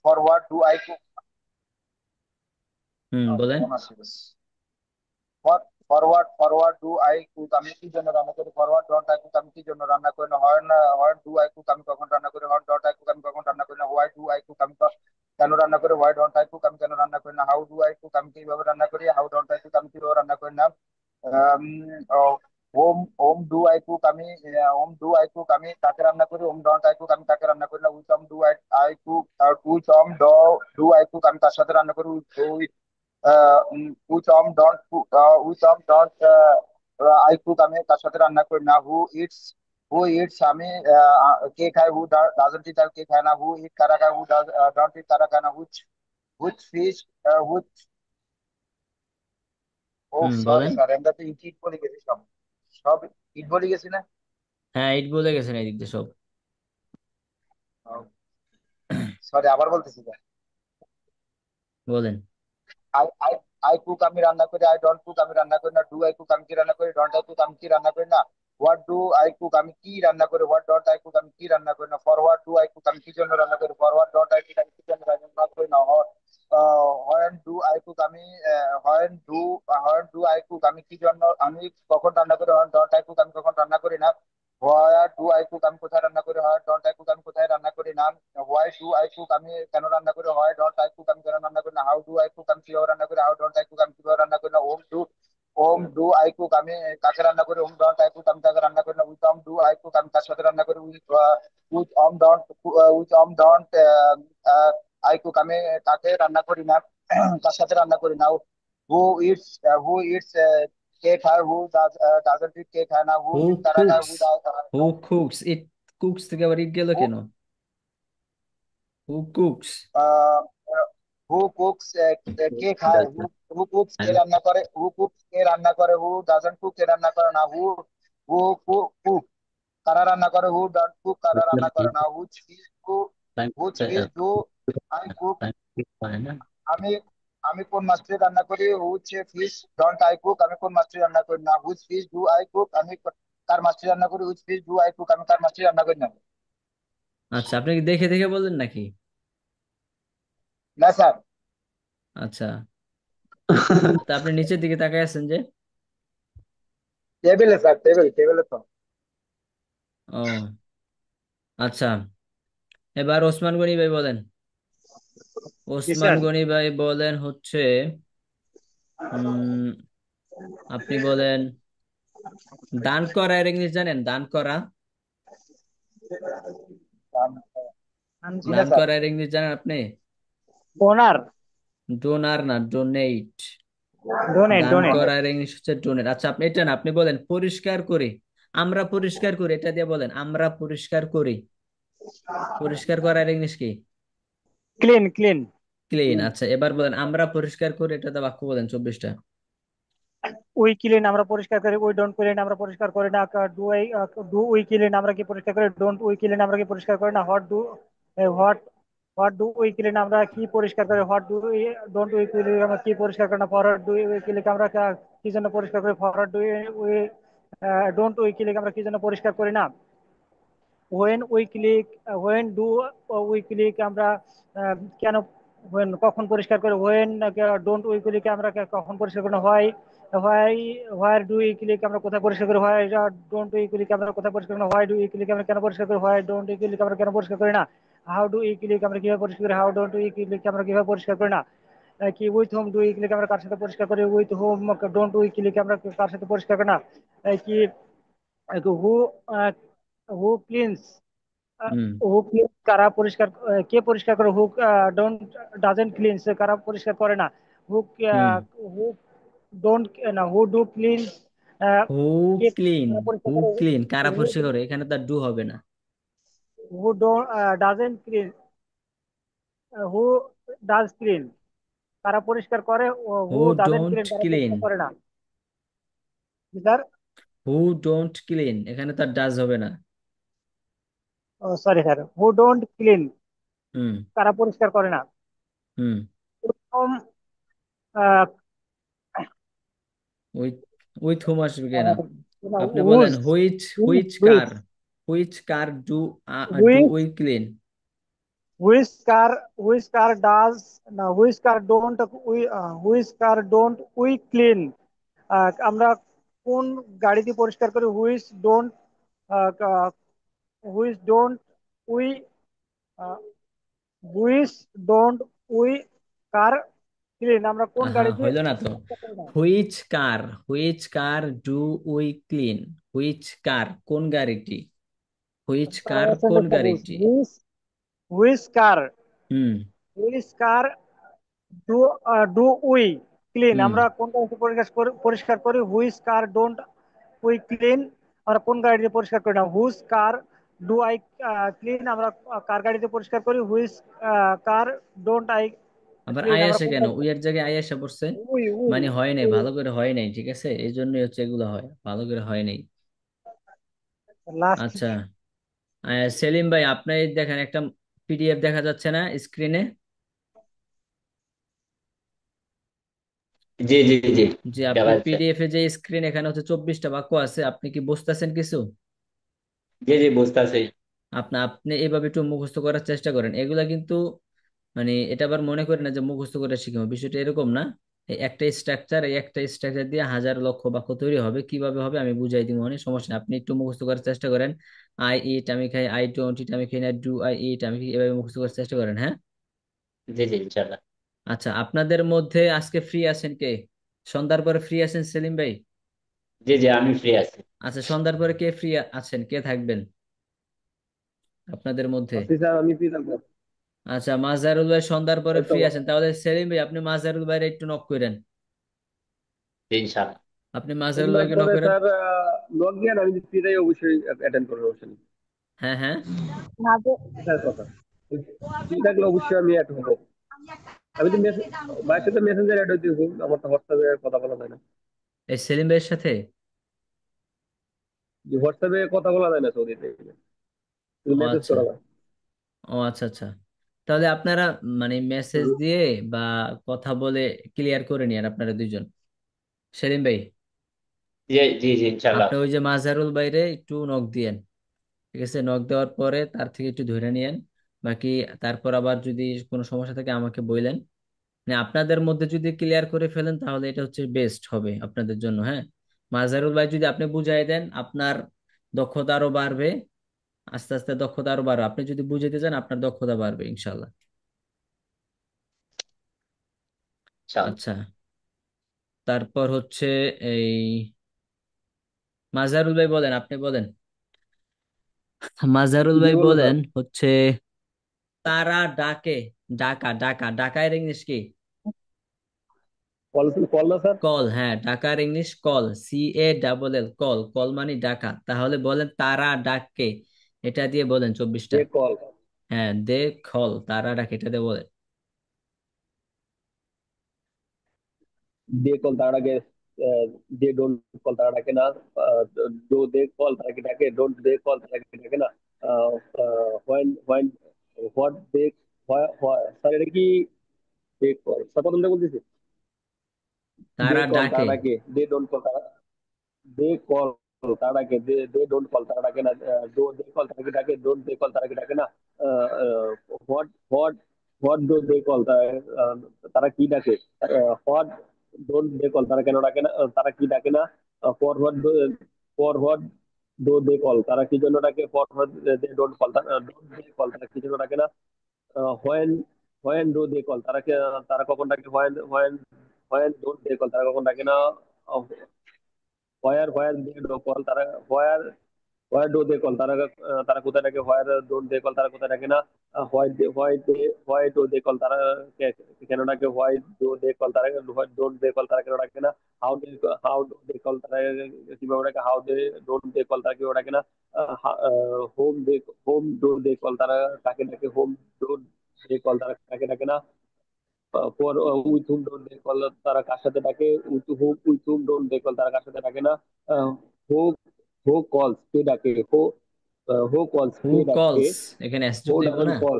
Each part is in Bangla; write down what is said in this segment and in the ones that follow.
For what do I cook. বলেন। ফরওয়ার্ড ডু আই কুক, আমি কি জন্য রান্না করি। ফরওয়ার্ড ডন্ট আই কুক, আমি কি জন্য রান্না করি না। হয় ডু আই কুক, আমি কখন রান্না করি। হট ডট আই কুক, আমি কখন রান্না করি না। হোয়াই ডু আই কুক, আমি কেন রান্না করি। হোয়াই ডন্ট আই কুক, আমি কেন রান্না করি না। হাউ ডু আই কুক, আমি কিভাবে রান্না করি। হাউ ডন্ট আই কুক, আমি কিভাবে রান্না করি না। Home whom do I cook, আমি হোম ডু আই কুক, আমি তাকে রান্না করি। হোম ডন্ট আই কুক, আমি তাকে রান্না করি না। Which Om do I I cook, which Om do I cook, আমি তার সাথে রান্না করি। আই কুক, আমি তার সাথে রান্না করি না। হু ইটস, আমি কে খায়। হু ডাজন্ট ইট, কে খায় না। হু ইট, কারা খায়। হু ডন্ট ইট, কারা খায় না। হুইচ ফিশ, হুইচ ও সরি বলেন। স্যার, আমরা তো ইট ইট বলে গেছি সব। সব ইট বলে গেছি না। হ্যাঁ, এইট বলে গেছেন এদিক দিয়ে সব। সরি, আবার বলতেছি স্যার। বলেন। আই আই আই কুক, আমি রান্না করি। আই ডন্ট কুক, আমি রান্না করি না। ডু আই কুক, আমি কি রান্না করি। ডন্ট আই কুক, আমি কি রান্না করি না। হোয়াট ডু আই কুক, আমি কি রান্না করি। হোয়াট ডন্ট আই কুক, আমি কি রান্না করি না। ফরওয়ার্ড ডু আই কুক, আমি কি জন্য রান্না করি। ফরওয়ার্ড ডন্ট আই কুক, আমি কি জন্য রান্না করি না। হোয়েন ডু আই কুক, আমি হোয়েন ডু আই কুক, আমি কি জন্য, আমি কখন রান্না করি। হোয়েন ডন্ট আই কুক, আমি কখন রান্না করি না। হোয়ার ডু আই কুক, আমি কোথায় রান্না করি। হোয়ার ডন্ট আই কুক, আমি কোথায় রান্না করি না। হোয়াই ডু আই কুক, আমি কেন রান্না করি। হোয়াই ডন্ট আই কুক, আমি কেন রান্না করি না। হাউ ডু আই কুক, আমি কিভাবে রান্না করি। হাউ ডন্ট আই কুক, আমি কিভাবে রান্না করি না। হোম ডু আই কুক, আমি কাকে রান্না করি। হোম ডন্ট আই কুক, আমি কাকে রান্না করি না। With Om do I cook, আমি কার সাথে রান্না করি। With Om don't I cook, আমি কাকে রান্না করি না। কার সাথে রান্না করি না। হু ইটস হু ইটস কে খায়। ডাজন্ট ইট, কে খায় না। হু হু ইট, কারা খায়। Cooks. Who cooks it. Cooks থেকে আবার ইট গেল হু কেন? Who cooks. হু কুকস, কে খায়। হু কুকস, কে রান্না করে। হু কুকস, কে রান্না করে। হু ডাজন্ট কুক, কে রান্না করে না। হু কুক, কারা রান্না করে। হু ডন্ট কুক, কারা রান্না করে না। হুচ ফিশ ডু আই কুক, আমি আমি কোন মাছটি রান্না করি। হুচ ফিশ ডন্ট আই কুক, আমি কোন মাছটি রান্না করি না। হুচ ফিশ ডু আই কুক, আমি কার মাছটি রান্না করি। হুচ ফিশ ডু আই কুক, আমি কার মাছটি রান্না করি না। আচ্ছা, আপনি কি দেখে দেখে বলেন নাকি? না স্যার। আচ্ছা, তা আপনি নিচের দিকে তাকায় আছেন যে? টেবিলে স্যার, টেবিলে তো। ও, আচ্ছা। এবার ওসমান গনি ভাই বলেন। জি ওসমান স্যার। গনি ভাই বলেন হচ্ছে, উম আপনি বলেন, দান করা এর ইংলিশ জানেন? দান করা। জি না দান স্যার। করা এর ইংলিশ জানেন আপনি? ওনার। ডোনার না, ডোনেট। ডোনেট দান ডোনেট। করার ইংলিশ হচ্ছে ডোনেট। আচ্ছা, আপনি এটা না, আপনি বলেন পরিষ্কার করি। আমরা পরিষ্কার করি, এটা দিয়ে বলেন আমরা পরিষ্কার করি। পরিষ্কার করার ইংলিশ কি? Clean clean. ক্লিন। আচ্ছা, এবার বলেন আমরা পরিষ্কার করি, এটা দিয়ে বাক্য বলেন 24টা। উই ক্লিন, আমরা পরিষ্কার করি। উই ডোন্ট ক্লিন, আমরা পরিষ্কার করি না। ডু উই ক্লিন, আমরা কি পরিষ্কার করি। ডোন্ট উই ক্লিন, আমরা কি পরিষ্কার করি না। What what do we clean, আমরা কি পরিষ্কার করি। What do we don't we clean, আমরা কি পরিষ্কার করি না। ফরওয়ার্ড ডু উই ক্লিন, আমরা কি জন্য পরিষ্কার করি। Forward do we don't we clean, আমরা কি জন্য পরিষ্কার করি না। হোয়েন ডু উই ক্লিক, আমরা কেন, কখন পরিষ্কার করি। ডোন্ট উই ক্লিক, আমরা কখন পরিষ্কার করি না। Why where do we click, আমরা কোথায় পরিষ্কার করি। ডোন্ট উই ক্লিক, আমরা কোথায় পরিষ্কার করি না। হোয়াই ডু উই ক্লিক, আমরা কেন পরিষ্কার করি। হোয়াই ডোন্ট উই ক্লিক, আমরা কেন পরিষ্কার করি না। হাউ ডু উই ক্লিক, আমরা কিভাবে পরিষ্কার করি। হাউ ডোন্ট উই ক্লিক, আমরা কিভাবে পরিষ্কার করি না। কি with whom do we click, আমরা কার সাথে পরিষ্কার করি। With home don't we click, আমরা কার সাথে পরিষ্কার করি না। কি হু হু ক্লিনস, হুম। হু ক্লিন, কারা পরিষ্কার, কে পরিষ্কার করে। হু ডোন্ট ডাজেন্ট ক্লিন, কারা পরিষ্কার করে না। হু হুম। হু ডোন্ট না, who do clean, who K clean. কারা পরিষ্কার হু করে। ক্লিন, কারা হু পরিষ্কার করে, এখানে তার ডু হবে না। Who don't doesn't clean, who does clean, কারা পরিষ্কার করে। হু হু ডাজেন্ট ডোন্ট ক্লিন, কারা ক্লিন। পরিষ্কার করে না। স্যার। হু ডোন্ট ক্লিন, এখানে তার ডাজ হবে না। Sorry sir, who don't clean, hmm. কারা পরিষ্কার করে না। হুম। এরকম, আহ, উইথ উইথ হুম আসবে কেন? আপনি বলেন whose which which which car. Which car do do which we clean. which car does না which car don't we which car don't we clean? আমরা কোন গাড়ি দিয়ে পরিষ্কার করি? which don't we uh, which don't we car clean? আমরা কোন গাড়ি হ্যাঁ, দিয়ে হইলো না তো। পরিষ্কার করি না? Which car do we clean? Which car কোন গাড়িটি? হুইচ কার কোন সেন্টেন্সটা বুঝ গাড়িটি? which car hmm. which car do we clean? Hmm. আমরা কোন গাড়ি দিয়ে পরিষ্কার করি? Which car don't we clean? আমরা কোন গাড়ি দিয়ে পরিষ্কার করি না? Which car do I clean? আমরা কার গাড়ি দিয়ে পরিষ্কার করি? হুইচ কার ডোন্ট আই আবার ক্লিন? আই আমরা আসে কোন কেন? গাড়ি উই এর জায়গায় আই আসা পড়ছে। উই উই মানে হয় নাই, উই ভালো করে হয় নাই, ঠিক আছে, এই জন্যই হচ্ছে এগুলো হয়, ভালো করে হয় নাই। লাস্ট। আচ্ছা। সেলিম ভাই, আপনি দেখেন একটা পিডিএফ দেখা যাচ্ছে না স্ক্রিনে? জি জি জি, যে দেখা আপনার যাচ্ছে। পিডিএফ এ যে স্ক্রিন, এখানে হচ্ছে 24টা বাক্য আছে, আপনি কি বুঝতেছেন কিছু? জি জি, বুঝতেছি। আপনি আপনি এইভাবে একটু মুখস্থ করার চেষ্টা করেন, এগুলা কিন্তু মানে এটা আবার মনে করেন না যে মুখস্থ করে শিখবো, বিষয়টা এরকম না। এই একটা স্ট্রাকচার দিয়ে হাজার লক্ষ বাক্য তৈরি হবে, কিভাবে হবে আমি বুঝাই দিব, অনেক সমস্যা নেই। আপনি একটু মুখস্থ করার চেষ্টা করেন। আই ইট আমি খাই, আই ডোন্ট ইট আমি খাই না, ডু আই ইট আমি খাই, এভাবে মুখস্থ করার চেষ্টা করেন, হ্যাঁ? জি জি, ইনশাল্লাহ। আচ্ছা, আপনাদের মধ্যে আজকে ফ্রি আছেন কে? সন্ধ্যার পরে ফ্রি আছেন সেলিম ভাই? জি জি, আমি ফ্রি আছি। আচ্ছা, সন্ধ্যার পরে কে ফ্রি আছেন, কে থাকবেন আপনাদের মধ্যে? আছি স্যার, আমি ফ্রি থাকবো। আচ্ছা, মাজারুল ভাই সন্ধ্যার পরে এই তো ফ্রি আছেন, তাহলে সেলিম ভাই আপনি মাজারুল ভাইরে একটু নক করেন। জি, ইনশাল্লাহ। আপনি মাজারুল ভাইকে নক তবে করেন। স্যার লগ দিয়ে আমি ফ্রিটাই অবশ্যই অ্যাটেন্ড করবো, অবশ্যই। হ্যাঁ, হ্যাঁ। স্যার কথা ফ্রি থাকলে অবশ্যই আমি অ্যাড হবো। আমি তো মেসেজ ভাইয়ের সাথে মেসেঞ্জার অ্যাড হইতে হবে, আমার তো হোয়াটসঅ্যাপে কথা বলা যায় না। এই সেলিম ভাইয়ের সাথে? যে হোয়াটসঅ্যাপে কথা বলা যায় না সৌদিতে, শুধু ও মেসেজ আচ্ছা। করা যায়। ও আচ্ছা, আচ্ছা। তাহলে আপনারা মানে মেসেজ দিয়ে বা কথা বলে ক্লিয়ার করে নিন আপনারা দুইজন। সেলিম ভাই, জি জি জি, ইনশাল্লাহ। আপনি ওই যে মাজারুল ভাইরে একটু নক দিয়েন, ঠিক আছে? নক দেওয়ার পরে তার থেকে একটু ধরে নিয়েন, বাকি তারপর আবার যদি কোনো সমস্যা থাকে আমাকে বললেন। মানে আপনাদের মধ্যে যদি ক্লিয়ার করে ফেলেন তাহলে এটা হচ্ছে বেস্ট হবে আপনাদের জন্য, হ্যাঁ। মাজারুল ভাই যদি আপনি বুঝাই দেন, আপনার দক্ষতা আরো বাড়বে, আস্তে আস্তে দক্ষতা আরো বাড়বে। আপনি যদি বুঝাইতে চান আপনার দক্ষতা বাড়বে ইনশাল্লাহ। ইনশাল্লাহ। আচ্ছা, তারপর হচ্ছে এই মাজারুল ভাই বলেন, আপনি বলেন। মাজারুল জি ভাই বলবো স্যার। বলেন হচ্ছে তারা ডাকে, ডাকা ডাকা ডাকার ইংলিশ কি? কল কল না স্যার? কল, হ্যাঁ, ডাকার English call, CALL, call, call মানে ডাকা। তাহলে বলেন তারা ডাকে, এটা দিয়ে বলেন 24টা। যে কল, হ্যাঁ, দে কল, তারা ডাকে, এটা দিয়ে বলেন। দে কল তার আগে, দে ডোন্ট কল তার ডাকে না। ডো দে কল তারা কি ডাকে, ডোন্ট দে কল তারা কি ডাকে না। হোয়েন হোয়াট দে, স্যার এটা কি দে কল? স্যার প্রথমটা বলতেছি, দে তারা কল তারা ডাকে। ডাকে, দে ডোন্ট কল তারা, দে কল তারা ডাকে, দে দে ডোন্ট কল তারা ডাকে না। ডো দে কল তারা কি ডাকে, ডোন্ট দে কল তারা কি ডাকে না। What what what do they call তারা কি ডাকে। হোয়াট ডোন্ট দে কল তারা কেন ডাকে না, তারা কি ডাকে না। For what do they call তারা কি জন্য ডাকে। For what they don't call don't they call তারা কি জন্য ডাকে না। When when do they call তারা কখন ডাকে। When when when don't they call তারা কখন ডাকে না। হোয়ার দে ডো কল তারা হোয়ার হোয়ার ডো দে কল তারা কোথায় ডাকে। হোয়ার ডোন্ট দে কল তারা কোথায় ডাকে না। হোয়াই ডো দে কল তারা কেন ডাকে। হোয়াই ডো দে কল তারা ডোন্ট দে কল তারা কেন ডাকে না। হাউ ডো দে কল তারা কিভাবে ডাকে। How they don't they call তারা কিভাবে ডাকে না। Whom they whom do they call তারা কাকে ডাকে। হোম ডো দে কল তারা কাকে ডাকে না। For with whom don't they call তারা কার সাথে ডাকে। With whom don't they call তারা কার সাথে ডাকে না। হো হো কলস কে ডাকে। হো কলস হু কে ডাকে। কলস, এখানে এস হো যুক্ত দিব ডাজন না? কল,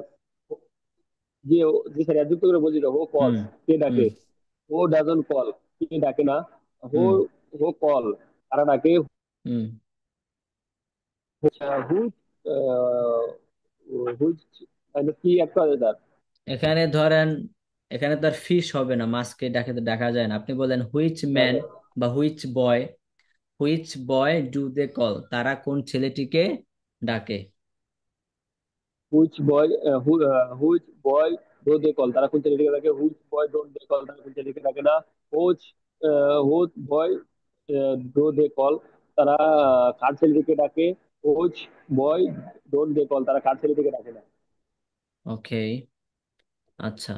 জি জি স্যার যুক্ত করে বলছি। হো হুম। কলস কে হুম। ডাকে। হো ডাজন কল কে ডাকে না। হো হুম। হো কল তারা ডাকে। হুম। হুইচ হুইচ তাহলে কি একটু আছে স্যার? এখানে ধরেন, এখানে তো আর ফিশ হবে না, মাছকে ডাকে তো ডাকা যায় না। আপনি বলেন হুইচ ম্যান বা which boy do they call, তারা কোন ছেলেটিকে ডাকে। Which boy which boy do they call, তারা কোন ছেলেটিকে ডাকে? Which boy don't they call, তারা কোন ছেলেটিকে ডাকে না? Which which boy do they call, তারা কার ছেলেটিকে ডাকে? Which boy don't they call, তারা কার ছেলেটিকে ডাকে না? ওকে, আচ্ছা।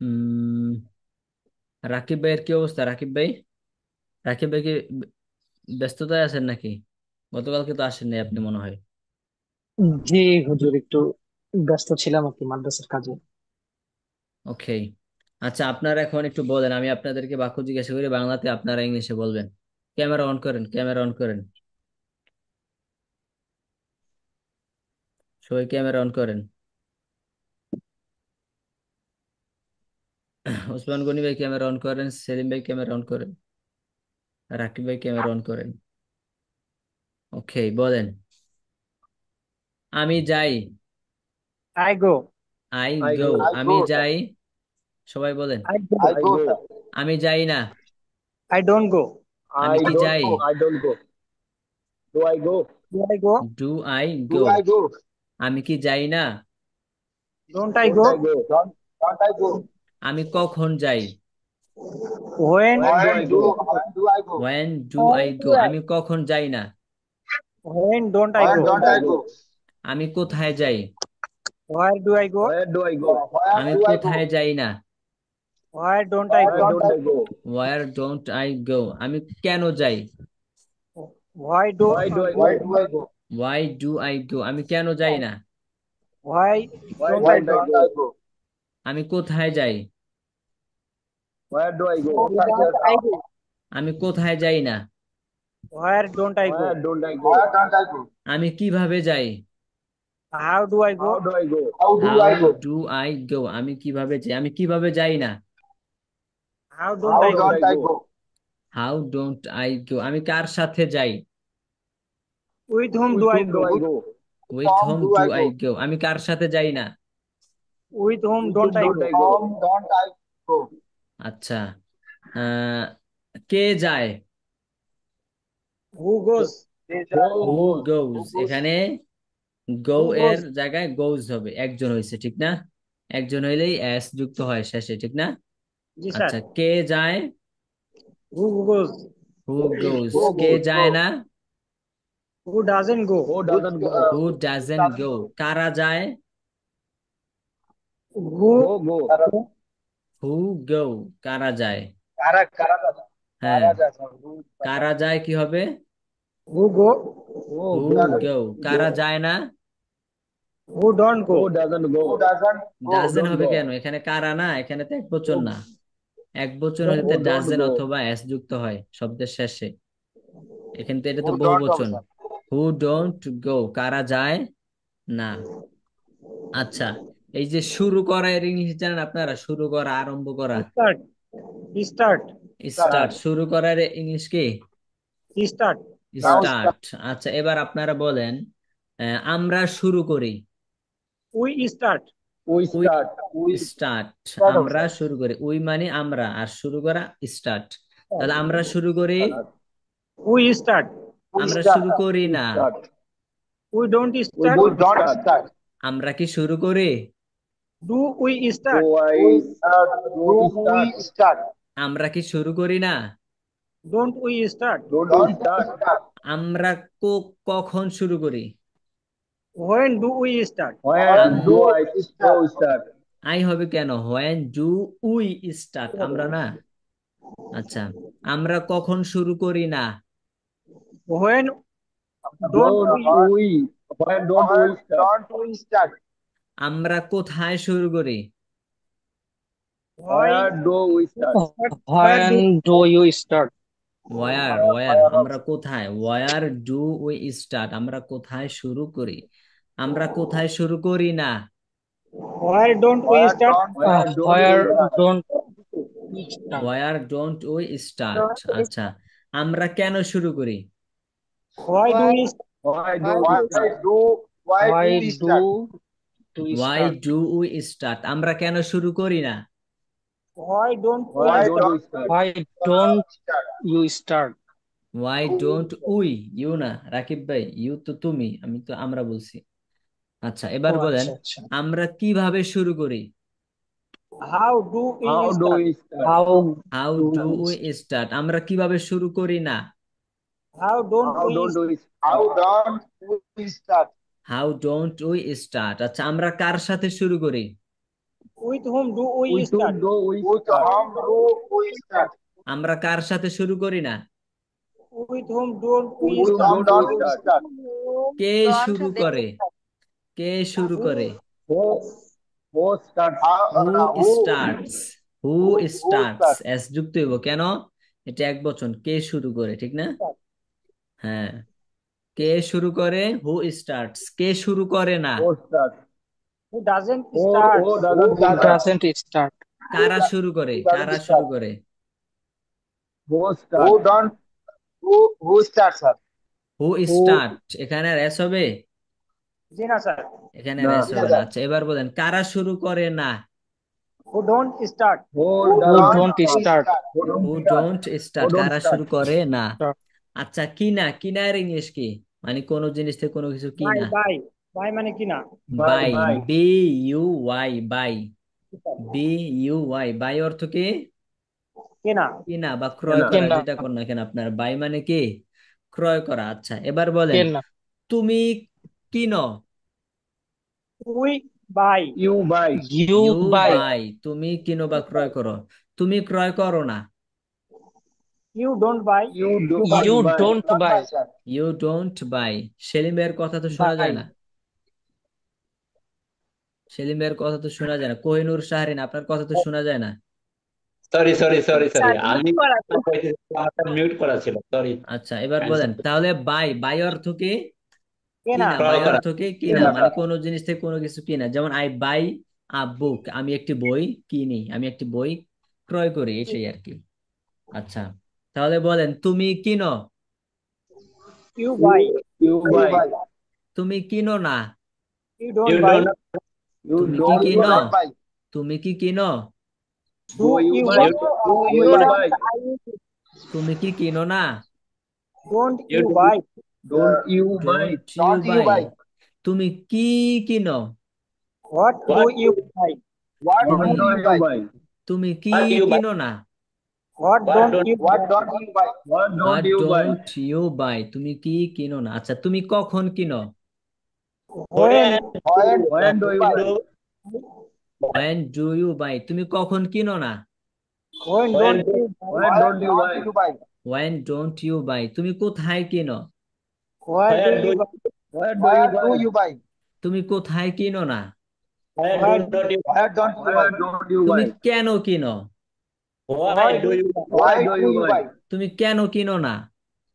উম রাকিব ভাইয়ের কি অবস্থা? রাকিব ভাই কি ব্যস্ততায় আছেন নাকি? গতকালকে তো আসেননি আপনি মনে হয়। জি হুজুর, একটু ব্যস্ত ছিলাম আর কি মাদ্রাসার কাজে। ওকে, আচ্ছা, আপনারা এখন একটু বলেন, আমি আপনাদেরকে বাক্য জিজ্ঞাসা করি বাংলাতে, আপনারা ইংলিশে বলবেন। ক্যামেরা অন করেন, ক্যামেরা অন করেন, সবাই ক্যামেরা অন করেন। ওসমান গনি ভাই ক্যামেরা অন করেন, সেলিম ভাই ক্যামেরা অন করেন, রাকিব ভাই ক্যামেরা অন করেন। ওকে, বলেন। আমি যাই। I go. I I go. Go. I আমি go, sir. যাই। সবাই বলেন। I go. I I go, go. sir. আমি যাই না। I don't go. আমি আই কি ডোন্ট যাই? Go. I don't go. Do I go? Do I go? Do I go. Do I go? আমি কি যাই না? Don't I don't go? I go? Don't I go? আমি কখন যাই? When when do I go? When do I go? when do I go? আমি কখন যাই না? When don't I When go? Don't don't I I go? go? আমি কোথায় যাই? Where do I go? Where do I go? Where আমি do I go? কোথায় যাই না? Where don't I Where go? Where don't don't I I go? Go? where don't I go? আমি কেন যাই? Why do why do I go? Why do I go? why do I go? আমি কেন যাই না? Why why don't do I Why I go? don't go? I go? আমি কোথায় যাই? Where do I go? আমি কোথায় যাই না? Where don't I go? Where don't I go? Where don't I go? আমি কিভাবে যাই? How do I go? How do I go? How do how I go? do I go? আমি কিভাবে যাই? আমি কিভাবে যাই না? How don't How I how go? Don't don't I I go? go? how don't I go? আমি কার সাথে যাই? With whom do with I whom do go? I go? with Whom whom do do I I go? go? আমি কার সাথে যাই না? With hmm with whom don't I don't go? I go? Whom don't I go? আচ্ছা, আহ কে যায়? হু গোজ? গো who গো? goes? এখানে go হু এর গোজ? জায়গায় goes হবে, একজন হয়েছে, ঠিক না? একজন হইলেই s যুক্ত হয় শেষে, ঠিক না? জি স্যার। আচ্ছা, কে যায়? হু গোজ? who goes? Who K goes? যায় Go. না? Who doesn't go? Who Which, doesn't go? who which doesn't doesn't go? go? কারা যায়? হু গো গো? who go? কারা যায়? Kara, Kara, হ্যাঁ, Kara, Kara, Who, কারা যায় কি হবে? হু গো? ও who গো? go? কারা যায় না? Who don't who go? Doesn't go? who doesn't go? ডাজেন don't হবে গো? কেন? এখানে কারা না, এখানে তো এক বচন না। এক বচন ডোন্ট হইতে ও ডোন্ট ডাজেন গো? অথবা এস যুক্ত হয় শব্দের শেষে। এখানে তো এটা তো Who বহু don't বচন। officer? হু ডোন্ট গো, কারা যায় না। আচ্ছা, এই যে শুরু করা এর ইংলিশ জানেন আপনারা? শুরু করা, আরম্ভ করা, স্টার্ট। স্টার্ট। স্টার্ট। স্টার্ট। শুরু করার ইংলিশ কি? স্টার্ট। Now start. start. আচ্ছা, এবার আপনারা বলেন, আমরা শুরু করি। We start. We we start. We start. start আমরা officer. শুরু করি, উই মানে আমরা, আর শুরু করা স্টার্ট। তাহলে আমরা শুরু করি। We start. We আমরা start. শুরু করি না। Start. We don't we start. We don't don't start. start. আমরা কি শুরু করি? Do we do start? I We, do do we start? start? আমরা কি শুরু করি না? Don't we start? Don't we Don't we start? start? আমরা কখন শুরু করি? When do we start? Where When do do I we do start? Start? I হবে কেন? হোয়েন ডু উই স্টার্ট, আমরা না। আচ্ছা, আমরা কখন শুরু করি না? When don't don't we? We where don't we When start? don't we start? আমরা কোথায় শুরু করি? Why? Where do we start? When do you start? Where, where, আমরা কোথায়? ওয়ার ডু উই স্টার্ট, আমরা কোথায় শুরু করি? আমরা কোথায় শুরু করি না? Why don't we Where start? don't where don't we Where start? don't you start? Where don't we start. আচ্ছা, আমরা কেন শুরু করি? Why do we? Why do we why start? do why do Why we start? do we why start? Do we start, আমরা কেন শুরু করি না? Why don't we Why Why don't start? we don't start? Why we don't start? you start? Why don't we, you না রাকিব ভাই, ইউ তো তুমি, আমি তো আমরা বলছি। আচ্ছা ও এবার বলেন, আচ্ছা আচ্ছা। আমরা কিভাবে শুরু করি? How do we How do start? we start? How how do do we we start? Start, আমরা কিভাবে শুরু করি না? How don't How we don't we How start? don't we start? How don't we start. আচ্ছা আমরা কার সাথে শুরু করি? with whom do we With start? whom do we With start? whom do we start? আমরা কার সাথে শুরু করি না? With whom don't we With With whom whom start? don't we don't we start? start? K Don't শুরু they করে? কে শুরু করে? Who who starts? Who Who starts, who who starts, start? S যুক্ত হইব কেন? এটা এক বচন, কে শুরু করে, ঠিক না? হ্যাঁ, কে শুরু করে? হু স্টার্টস। কে শুরু করে না? Who starts? Who doesn't Who start? who Who doesn't Who start? doesn't start? কারা শুরু করে? who doesn't কারা শুরু start? করে? Who Who starts? don't who starts, sir? Who Who start, এখানে রেস হবে? জি না স্যার। এখানে না রেস Yes, হবে না। sir. আচ্ছা এবার বলেন, কারা শুরু করে না? Who don't start? who Who Who doesn't don't don't start? start? start? Who don't who start? Don't Who start, don't কারা start? শুরু করে না। Start. আচ্ছা কিনা, কিনার ইংলিশ কি? মানে কোন জিনিস থেকে কোনো কিছু By কিনা। by by মানে কি না? By by, by. B U Y, by, B U Y, by অর্থ কি? কি না? কিনা বা ক্রয় না। করা, কেনা যেটা করেন না কেন আপনার, বাই মানে কি? ক্রয় করা। আচ্ছা এবার বলেন, কেনা তুমি কিনো? We buy. You buy. you you buy. Buy, তুমি কিনো বা ক্রয় করো। তুমি ক্রয় করো না। You don't buy. You do You buy. You buy. don't Not buy. by, sir. You don't buy. সেলিমের কথা তো শোনা যায় Buy. না, সেলিমের কথা তো শোনা যায় না। কোহিনুর শাহরিন, আপনার কথা তো শোনা যায় না। Sorry sorry sorry sorry, sir আমি মিউট করা তো। মিউট করা ছিল, সরি। আচ্ছা এবার বলেন তাহলে, বাই, বাই অর্থ কি? কি না? কিনা, ক্রয় বাই করা। অর্থ কি? কিনা, মানে কোনো জিনিস থেকে কোনো কিছু কিনা। যেমন আই বাই আ বুক, আমি একটি বই কিনি, আমি একটি বই ক্রয় করি, এটাই আর কি। আচ্ছা তাহলে বলেন, তুমি কিনো? You buy. You You buy. buy. তুমি কিনো না। You You don't buy. don't You তুমি কি don't You কিনো? buy. don't buy. তুমি কি কিনো? Do you you buy? buy? Do You you buy. buy? তুমি কি কিনো না? Don't you you don't buy? Don't you buy? Don't you Don't you buy. buy? তুমি কি কিনো? What do what you buy? What What তুমি do do you you buy? buy? তুমি কি what you buy? কিনো না? What What don't don't you What buy? don't you buy? What what don't you buy? Don't you buy, তুমি কি কিনো না। আচ্ছা তুমি কখন কিনো? When When When do you you buy? buy? When do you buy, তুমি কখন কিনো না? when When don't you buy? When don't you buy? you buy? When don't you buy, তুমি কোথায় কিনো? Where do where do you buy? Where do Where you do buy? you buy? তুমি কোথায় কিনো না? where Where do not you buy? Where don't you buy? Where don't you তুমি buy? কেন কিনো? Why do you buy? Why do do you you buy? buy? তুমি কেন কিনো না?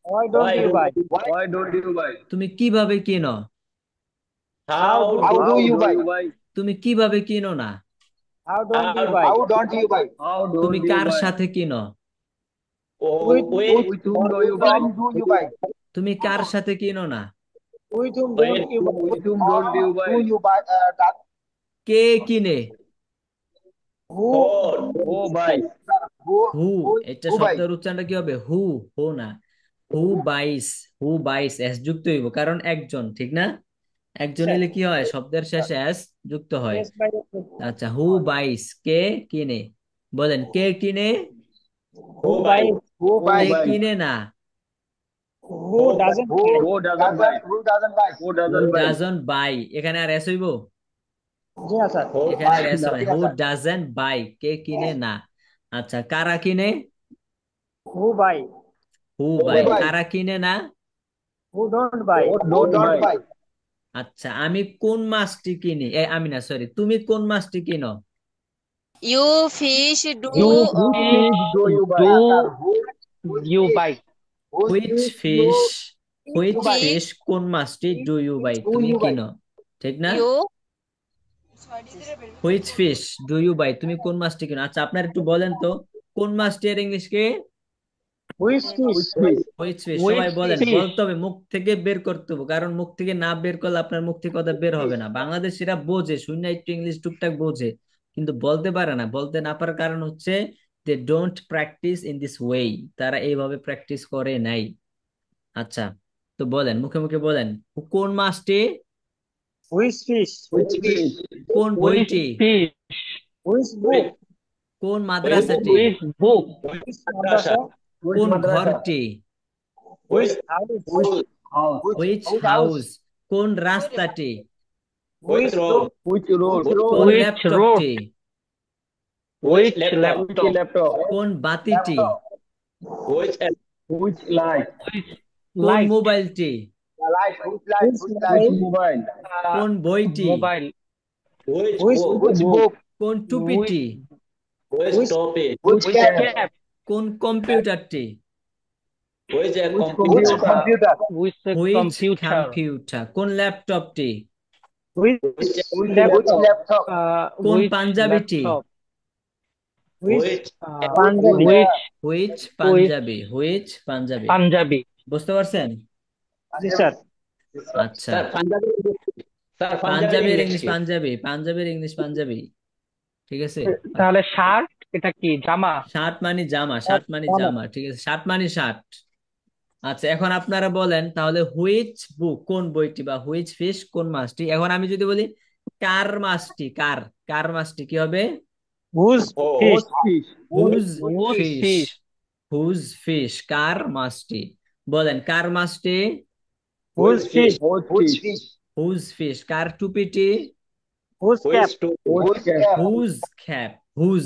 Why don't Why you do buy? you Why? Why don't you buy? তুমি কিভাবে কিনো? how How do do How you do buy? you buy? তুমি কিভাবে কিনো না? How don't you How- buy? How don't you buy? How তুমি don't you কার buy? সাথে কিনো? With- With whom do you buy? Whom do you buy? তুমি কার সাথে কিনো না? With whom Wait. don't you buy? With whom don't you buy? Do you buy? কে কিনে? Who oh Who buys? হু, এটা who buy? শব্দের উচ্চারণটা কি হবে? হু, হো না, হু বাইস। হু বাইস এস যুক্ত হইব, কারণ একজন, ঠিক না? একজন এলে কি হয়, শব্দের শেষে এস যুক্ত হয়। yes by আচ্ছা হু বাইস, কে কিনে। বলেন কে কিনে? who buy? Who K buys? buys? কিনে না? Who doesn't buy? Who doesn't buy? Who doesn't buy? Who who doesn't buy? Doesn't buy, এখানে আর এস হইব? জি না স্যার। এখানে আর buy? এস হয়, হু ডাজন্ট বাই, কে কিনে না। আচ্ছা কারা কিনে? Who buy? Who Who buy. buy? কারা কিনে না? Who don't buy? Who Who don't don't buy? buy? আচ্ছা আমি কোন মাছটি কিনি? আমি না, সরি, তুমি কোন মাছটি কিনো? You fish do You uh, whose fish do you buy? Do you buy? Whose which fish fish, you which buy? Fish, কোন মাছটি ডু ইউ বাই, Do তুমি you buy? কিনো, ঠিক না? you which fish do you buy, তুমি কোন মাছটি কিনো। আচ্ছা আপনার একটু বলেন তো, কোন মাছটি এর ইংলিশ কি? Which fish which fish, which সবাই বলেন, ফিশ বলতে হবে, মুখ থেকে বের করতে হবে, কারণ মুখ থেকে না বের করলে আপনার মুখ থেকে কথা বের হবে না। বাংলাদেশিরা বোঝে, শূন্য একটু ইংলিশ টুকটাক বোঝে, কিন্তু বলতে পারে না। বলতে না পারার কারণ হচ্ছে they don't practise in this way, তারা এইভাবে প্র্যাকটিস করে নাই। আচ্ছা, তো বলেন, মুখে মুখে বলেন, কোন মাসটি, হুইচ ফিশ, কোন হুইচ বইটি, ফিশ হুইচ বুক, কোন হুইচ মাদ্রাসাটি, হুইচ বুক হুইচ মাদ্রাসা, মাদ্রাসা, কোন ঘরটি, which which house, which house, কোন রাস্তাটি, হুইচ হুইচ রোড, কোন হুইচ রোড ল্যাপটপটি, হুইচ হুইচ ল্যাপটপ, ল্যাপটপ কোন বাতিটি, হুইচ হুইচ কোন লাইট মোবাইলটি, হুইচ লাইট, কোন বইটি, mobile which which book, book, কোন টুপিটি, হুইচ হুইচ টপি, হুইচ ক্যাপ কোন কম্পিউটারটি, which a which computer, computer, which which computer computer, কোন ল্যাপটপটি, হুইচ হুইচ ল্যাপটপ, কোন হুইচ পাঞ্জাবিটি, laptop which which Punjabi, which which which Punjabi, which Punjabi. Punjabi বুঝতে পারছেন? জি স্যার, আচ্ছা, স্যার পাঞ্জাবি, স্যার পাঞ্জাবির পাঞ্জাবের ইংলিশ ইংলিশ কি? পাঞ্জাবি, পাঞ্জাবের ইংলিশ পাঞ্জাবি, ঠিক আছে। তাহলে শার্ট এটা কি জামা শার্ট মানে জামা, শার্ট মানে জামা, ঠিক আছে, শার্ট মানে শার্ট। আচ্ছা, এখন আপনারা বলেন তাহলে, হুইচ বুক কোন বইটি, বা হুইচ ফিশ কোন মাছটি। এখন আমি যদি বলি কার মাছটি, কার, কার মাছটি কি হবে? হুইচ ও fish, whose which fish, fish whose fish, কার মাছটি। বলেন, কার মাছটি, হুইচ ফিশ, হুজ ফিশ, কার টুপিটি, which which cap, to, whose cap, whose,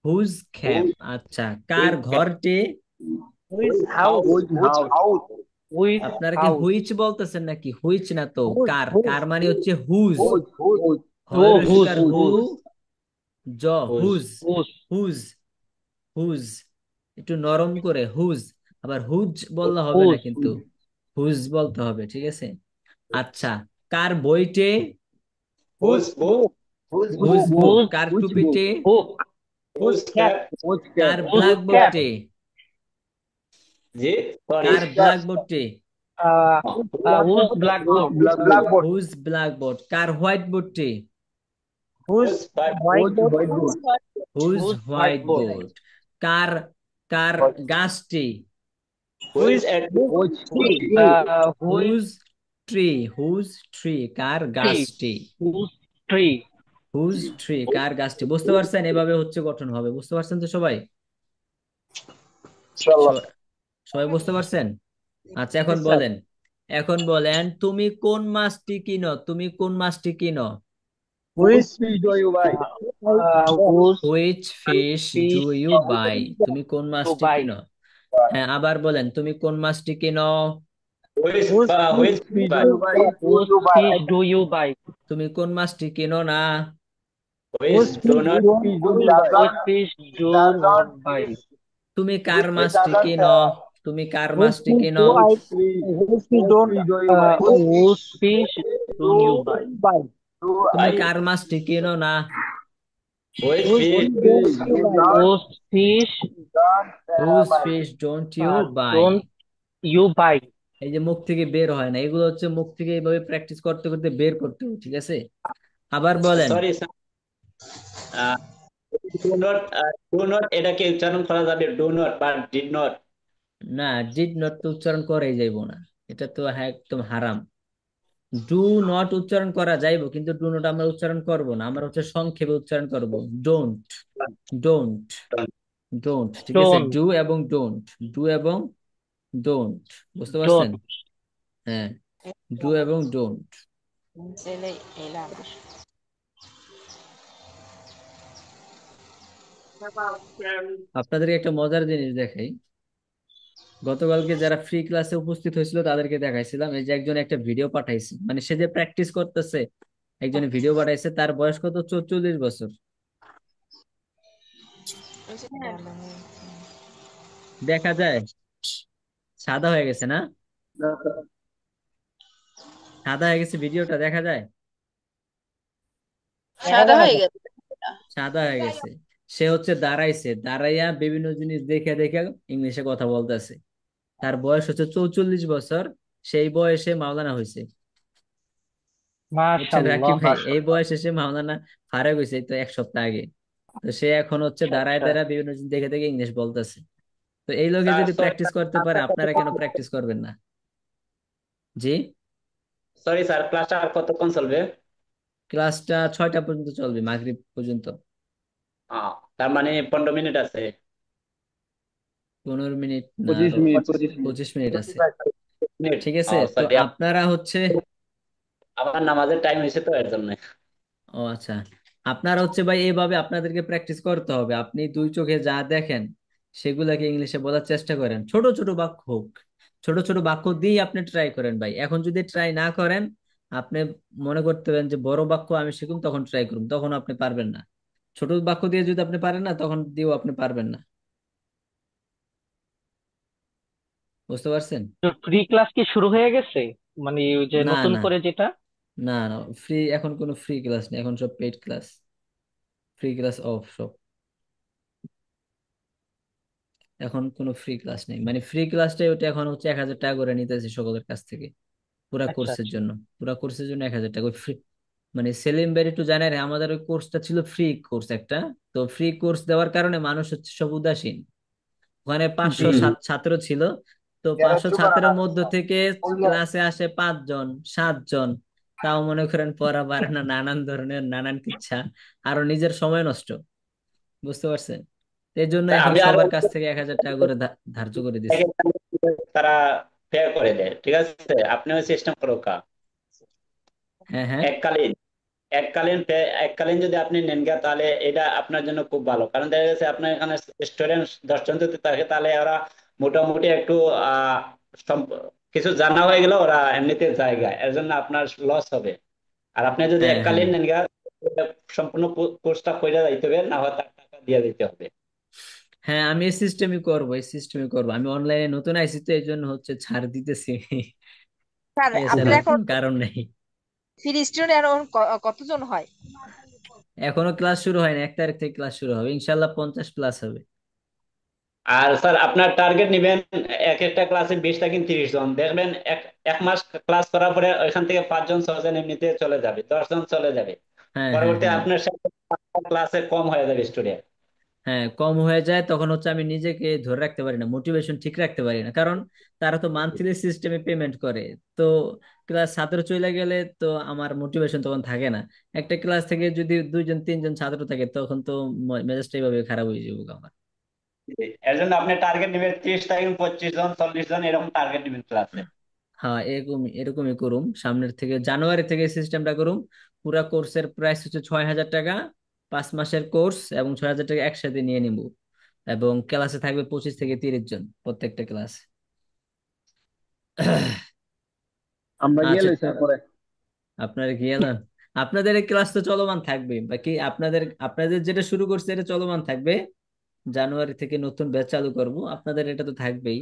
whose cap. আচ্ছা, কার ঘরটি, হুইচ হাউ, হাউস, হুইচ আপনারা কি হাউস হুইচ বলতেছেন নাকি হুইচ? না তো, হুইচ, কার, হুইচ, কার মানে হচ্ছে হুজ, ও হুজ হরস্কার হু, হুজ জ, which whose, whose whose, whose, একটু নরম করে হুজ। আবার হুজ বললে হবে না হুজ কিন্তু, হুজ বলতে হবে, ঠিক আছে। আচ্ছা, কার বইটে, which which book, book, whose book, whose কার টুপিটে, book which which cap, cap, কার হুজ ক্যাপ ব্ল্যাকবোর্ডে, জি সরি, কার ব্ল্যাকবোর্ডে, হুজ ব্ল্যাকবোর্ড হুজ ব্ল্যাকবোর্ড, কার হোয়াইট বোর্ডে, which which by, white board, whose whose white whiteboard board, কার, কার গাছটি, which which at, tree, which whose tree, whose tree, কার ট্রি গাছটি, হুজ ট্রি হুজ ট্রি, কার গাছটি। বুঝতে পারছেন? এভাবে হচ্ছে গঠন হবে। বুঝতে পারছেন তো সবাই? সবাই সবাই বুঝতে পারছেন? আচ্ছা, এখন স্যার, বলেন, এখন বলেন, তুমি কোন মাছটি কিনো, তুমি কোন মাছটি কিনো, which whose which fish do fish you buy, তুমি কোন মাছটি দুবাই কিনো। হ্যাঁ, আবার বলেন, তুমি কোন মাছটি কিনো, হুইচ হুইচ বা, which buy, whose fish do you buy তুমি কোন মাছটি কিনো না, which do not, which fish do not buy তুমি কার মাছটি কিনো, তুমি কার হুইচ মাছটি ফিশ কিনো, do I, which fish don't, whose fish don't you buy buy, তুমি কার মাছটি কিনো না, which which fish, fish don't buy, whose fish whose fish don't you buy. Don't you buy এই যে মুখ থেকে বের হয় না, এগুলো হচ্ছে মুখ থেকে এইভাবে প্র্যাকটিস করতে করতে বের করতে হবে, ঠিক আছে। আবার বলেন, sorry sir, do not, do not এটাকে উচ্চারণ করা যাবে, ডো নট বা ডিড নট, না, ডিড নট তো উচ্চারণ করাই যাইব না, এটা তো হ্যাঁ একদম হারাম। ডু নট উচ্চারণ করা যাইব, কিন্তু ডু নট আমরা উচ্চারণ করব না, আমরা হচ্ছে সংক্ষেপে উচ্চারণ করব, ডোন্ট, ডোন্ট, ডোন্ট, ঠিক আছে, ডোন্ট ডু এবং ডোন্ট, ডু এবং ডোন্ট। বুঝতে পারছেন? ডোন্ট হ্যাঁ, ডু এবং ডোন্ট। আপনাদেরকে একটা মজার জিনিস দেখাই। গতকালকে যারা ফ্রি ক্লাসে উপস্থিত হয়েছিল তাদেরকে দেখাইছিলাম, এই যে একজন একটা ভিডিও পাঠাইছে, মানে সে যে প্র্যাকটিস করতেছে, একজনে ভিডিও পাঠাইছে, তার বয়স কত, 44 বছর। দেখা যায় সাদা হয়ে গেছে না, সাদা হয়ে গেছে, ভিডিওটা দেখা যায় সাদা হয়ে গেছে। সাদা হয়ে গেছে। সে হচ্ছে দাঁড়াইছে, দাঁড়াইয়া বিভিন্ন জিনিস দেখে দেখে ইংলিশে কথা বলতেছে। তার বয়স হচ্ছে 44 বছর। সেই বয়সে মাওলানা হয়েছে। বুঝছেন রাকিব মাশাআল্লাহ। ভাই, এই বয়সে সে মাওলানা ফারেক হয়েছে এই তো 1 সপ্তাহ আগে। তো সে এখন হচ্ছে দাঁড়ায় আচ্ছা দাঁড়ায় বিভিন্ন জিনিস দেখে দেখে ইংলিশ বলতেছে। তো এই লোকে স্যার যদি সরি প্র্যাকটিস করতে পারে, আপনারা কেন প্র্যাকটিস করবেন না? জি। সরি স্যার, ক্লাসটা আর কতক্ষণ চলবে? ক্লাসটা 6টা পর্যন্ত চলবে, মাগরিব পর্যন্ত। তার মানে 15 মিনিট আছে। 15 মিনিট না, 25 আরো মিনিট, 25 মিনিট। 25 মিনিট আছে। 25 মিনিট। ঠিক আছে, তো সরি, আপনারা হচ্ছে, আমার নামাজের টাইম হয়েছে তো এর জন্য। ও আচ্ছা, আপনারা হচ্ছে ভাই এইভাবে আপনাদেরকে প্র্যাকটিস করতে হবে। আপনি দুই চোখে যা দেখেন সেগুলাকে ইংলিশে বলার চেষ্টা করেন, ছোট ছোট বাক্য হোক। ছোট ছোট বাক্য দিয়ে আপনি ট্রাই করেন ভাই। এখন যদি ট্রাই না করেন, আপনি মনে করতে পারেন যে বড় বাক্য আমি শিখুন, তখন ট্রাই করুন, তখন আপনি পারবেন না। ছোট বাক্য দিয়ে যদি আপনি পারেন না, তখন দিয়েও আপনি পারবেন না। বুঝতে পারছেন? ফ্রি ক্লাস কি শুরু হয়ে গেছে? মানে ওই যে না নতুন না করে যেটা। না না, ফ্রি এখন কোনো ফ্রি ক্লাস নেই, এখন সব paid class. Free class of সব। এখন কোনো ফ্রি ক্লাস নেই, মানে ফ্রি ক্লাসটাই ওটা এখন হচ্ছে 1,000 টাকা করে নিতেছে সকলের কাছ থেকে, পুরা আচ্ছা কোর্সের আচ্ছা। জন্য। পুরা কোর্সের জন্য 1,000 টাকা ফ্রি। মানে সেলিম ভাই একটু জানে রে, আমাদের ওই কোর্সটা ছিল ফ্রি কোর্স একটা। তো ফ্রি কোর্স দেওয়ার কারণে মানুষ হচ্ছে সব উদাসীন। ওখানে জি 500 জি। ছাত্র ছিল। তো গ্যারেজ 500 করা না ছাত্রের মধ্য বুঝছেন? থেকে বললো ক্লাসে আসে 5 জন 7 জন। তাও মনে করেন পড়া পারে না, নানান ধরনের নানান কিচ্ছা, আরো নিজের সময় নষ্ট। বুঝতে পারছেন? এই জন্য তা এখন আমি আরো সবার কাছ থেকে 1,000 টাকা করে ধার্য করে দিছে। তারা পে করে দেয়, ঠিক আছে, আপনি ওই সিস্টেম করো কা। হ্যাঁ হ্যাঁ এককালীন এককালীন যদি আপনি নেন গা, তাহলে এটা আপনার জন্য খুব ভালো। কারণ দেখা যাচ্ছে আপনার এখানে স্টুডেন্ট 10 জন যদি থাকে, তাহলে ওরা মোটামুটি একটু আহ সম- কিছু জানা হয়ে গেলে ওরা এমনিতে জায়গা, এর জন্য আপনার লস হবে। আর আপনি যদি হ্যাঁ হ্যাঁ এককালীন নেন গা, সম্পূর্ণ কোর্সটা কইরা যাইতে হবে, না হয় তার টাকা দিয়ে দিতে হবে। হ্যাঁ, আমি এই সিস্টেমই করবো, এই সিস্টেমই করবো। আমি অনলাইনে নতুন আইছি তো এই জন্য হচ্ছে ছাড় দিতেছি। স্যার এছাড়া আপনার আর এখন কোনো কারণ নেই। ফ্রি স্টুডেন্ট এখন কতজন হয়? এখনো ক্লাস শুরু হয়নি, 1 তারিখ থেকে ক্লাস শুরু হবে, ইনশাল্লাহ 50 প্লাস হবে। আর স্যার আপনার টার্গেট নিবেন এক একটা ক্লাসে 20 থেকে 30 জন, দেখবেন এক এক মাস ক্লাস করার পরে ওইখান থেকে 5 জন 6 জন এমনিতে চলে যাবে, 10 জন চলে যাবে। হ্যাঁ হ্যাঁ পরবর্তী হ্যাঁ আপনার সাথে ক্লাসে কম হয়ে যাবে স্টুডেন্ট। হ্যাঁ, কম হয়ে যায় তখন হচ্ছে আমি নিজেকে ধরে রাখতে পারি না, মোটিভেশন ঠিক রাখতে পারি না, কারণ তারা তো মান্থলি সিস্টেমে পেমেন্ট করে। তো ক্লাস ছাত্র চলে গেলে তো আমার মোটিভেশন তখন থাকে না। একটা ক্লাস থেকে যদি 2 জন 3 জন ছাত্র থাকে, তখন তো মেজাজটা এইভাবে খারাপ হয়ে যাবে আমার। এর জন্য আপনি টার্গেট নিবেন 30 থেকে 25 জন 40 জন, এরকম টার্গেট নিবেন ক্লাসে। হ্যাঁ, এরকম এরকমই করুম, সামনের থেকে জানুয়ারি থেকে সিস্টেমটা করুম। পুরা কোর্সের প্রাইস হচ্ছে 6,000 টাকা, 5 মাসের কোর্স, এবং 6,000 টাকা একসাথে নিয়ে নিব। এবং ক্লাসে থাকবে 25 থেকে 30 জন প্রত্যেকটা ক্লাস। আমরা গিয়ে আচ্ছা, লই স্যার পরে। আপনার কি এলান? আপনাদের এই ক্লাস তো চলমান থাকবে, বাকি আপনাদের আপনাদের যেটা শুরু করছে এটা চলমান থাকবে। জানুয়ারি থেকে নতুন ব্যাচ চালু করব, আপনাদের এটা তো থাকবেই।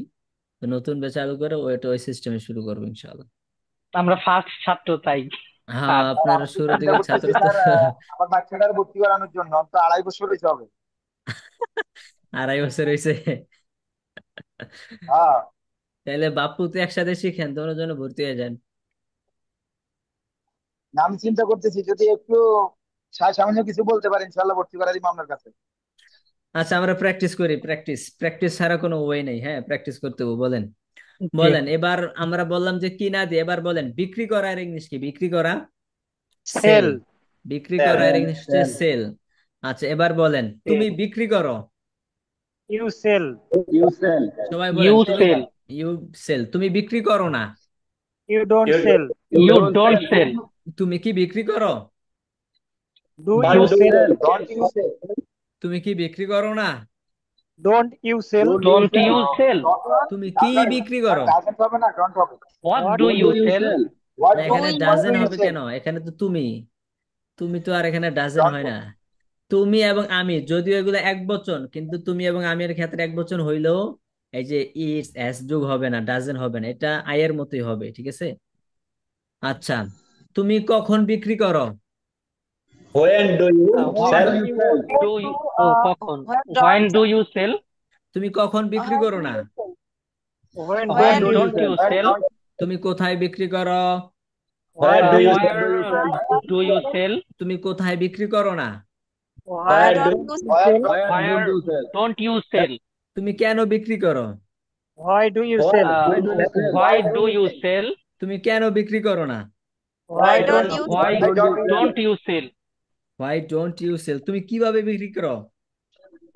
তো নতুন ব্যাচ চালু করে ওইটা ওই সিস্টেমে শুরু করবো ইনশাআল্লাহ। আমরা ফার্স্ট ছাত্র তাই। হ্যাঁ, স্যার আর আপনারা আমি শুরু চিন্তা থেকে ছাত্র করতেছি তো। স্যার, আমার বাচ্চাটার ভর্তি করানোর জন্য তো 2.5 বছর হয়েছে হবে। 2.5 বছর হয়েছে? হ্যাঁ, তাহলে বাপ্পু তো একসাথে শিখেন, দোনোর জন্য ভর্তি হয়ে যান। না, আমি চিন্তা করতেছি যদি একটু সামান্য কিছু বলতে পারেন ইনশাল্লাহ ভর্তি করা দিব আপনার কাছে। আচ্ছা, আমরা প্র্যাকটিস করি। প্র্যাকটিস প্র্যাকটিস ছাড়া কোনো ওয়ে নেই। হ্যাঁ, প্র্যাকটিস করতে হবে। বলেন জি। বলেন, এবার আমরা বললাম যে কি না দিয়ে, এবার বলেন বিক্রি করা এর ইংলিশ কি? বিক্রি করা সেল। সেল। বিক্রি স্যার করা এর ইংলিশ হচ্ছে সেল। আচ্ছা, এবার বলেন তুমি বিক্রি করো। You sell. You sell. সবাই ইউ বলেন তুমি। সেল। ইউ সেল, তুমি বিক্রি করো না। You don't sell. You you don't don't sell. Sell. তুমি কি বিক্রি করো? Do but you you do sell? Sell. Don't you say. তুমি কি বিক্রি করো না? Don't you sell? Don't you don't sell. You sell. তুমি কি বিক্রি করো? ডাজেন্ট হবে না, ডোন্ট হবে। What what do what you do you sell? Sell. What না, ডু এখানে হোয়াট ডু ডাজেন ইউ হবে সেল? কেন? এখানে তো তুমি। তুমি তো আর এখানে ডাজেন ডোন্ট হয় না। হবে। তুমি এবং আমি, যদিও এগুলো এক বচন, কিন্তু তুমি এবং আমি এর ক্ষেত্রে এক বচন হইলেও এই যে ইটস এস যুগ হবে না, ডাজেন হবে না, এটা আয়ের মতোই হবে। ঠিক আছে। আচ্ছা, তুমি কখন বিক্রি করো? when do you When sell? do you কখন when when do you sell তুমি কখন বিক্রি করো না? When when don't don't you when sell don't তুমি কোথায় বিক্রি করো? Where do you sell? where do you sell তুমি কোথায় বিক্রি করো না? why Where do don't you where where don't you sell তুমি কেন বিক্রি করো? why do you sell? why do you sell তুমি কেন বিক্রি করো না? why don't you why don't don't you sell Why don't you sell? তুমি কিভাবে বিক্রি করো?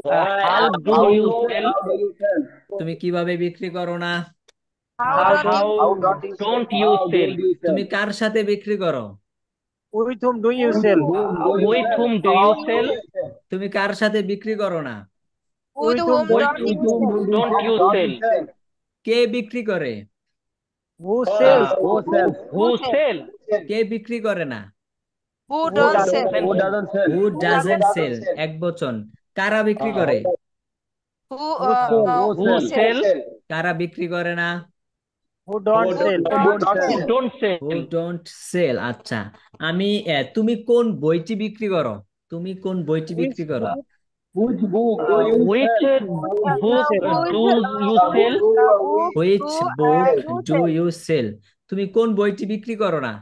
Why how are do you you sell তুমি কিভাবে বিক্রি করো না? how how don't you how don't you don't you sell তুমি কার সাথে বিক্রি করো? With whom do you sell? with whom do you sell তুমি কার সাথে বিক্রি করো না? with whom with don't you whom sell? don't you sell কে বিক্রি করে? Who sells? who sell কে বিক্রি করে না? who don't sell? Who doesn't sell? এক বচন। কারা বিক্রি করে? who who sell কারা বিক্রি করে না? Who don't sell? don't Who sell don't sell? আচ্ছা, আমি তুমি কোন বইটি বিক্রি করো? তুমি কোন বইটি বিক্রি করো? which book do you sell Which book do you sell? তুমি কোন বইটি বিক্রি করো না?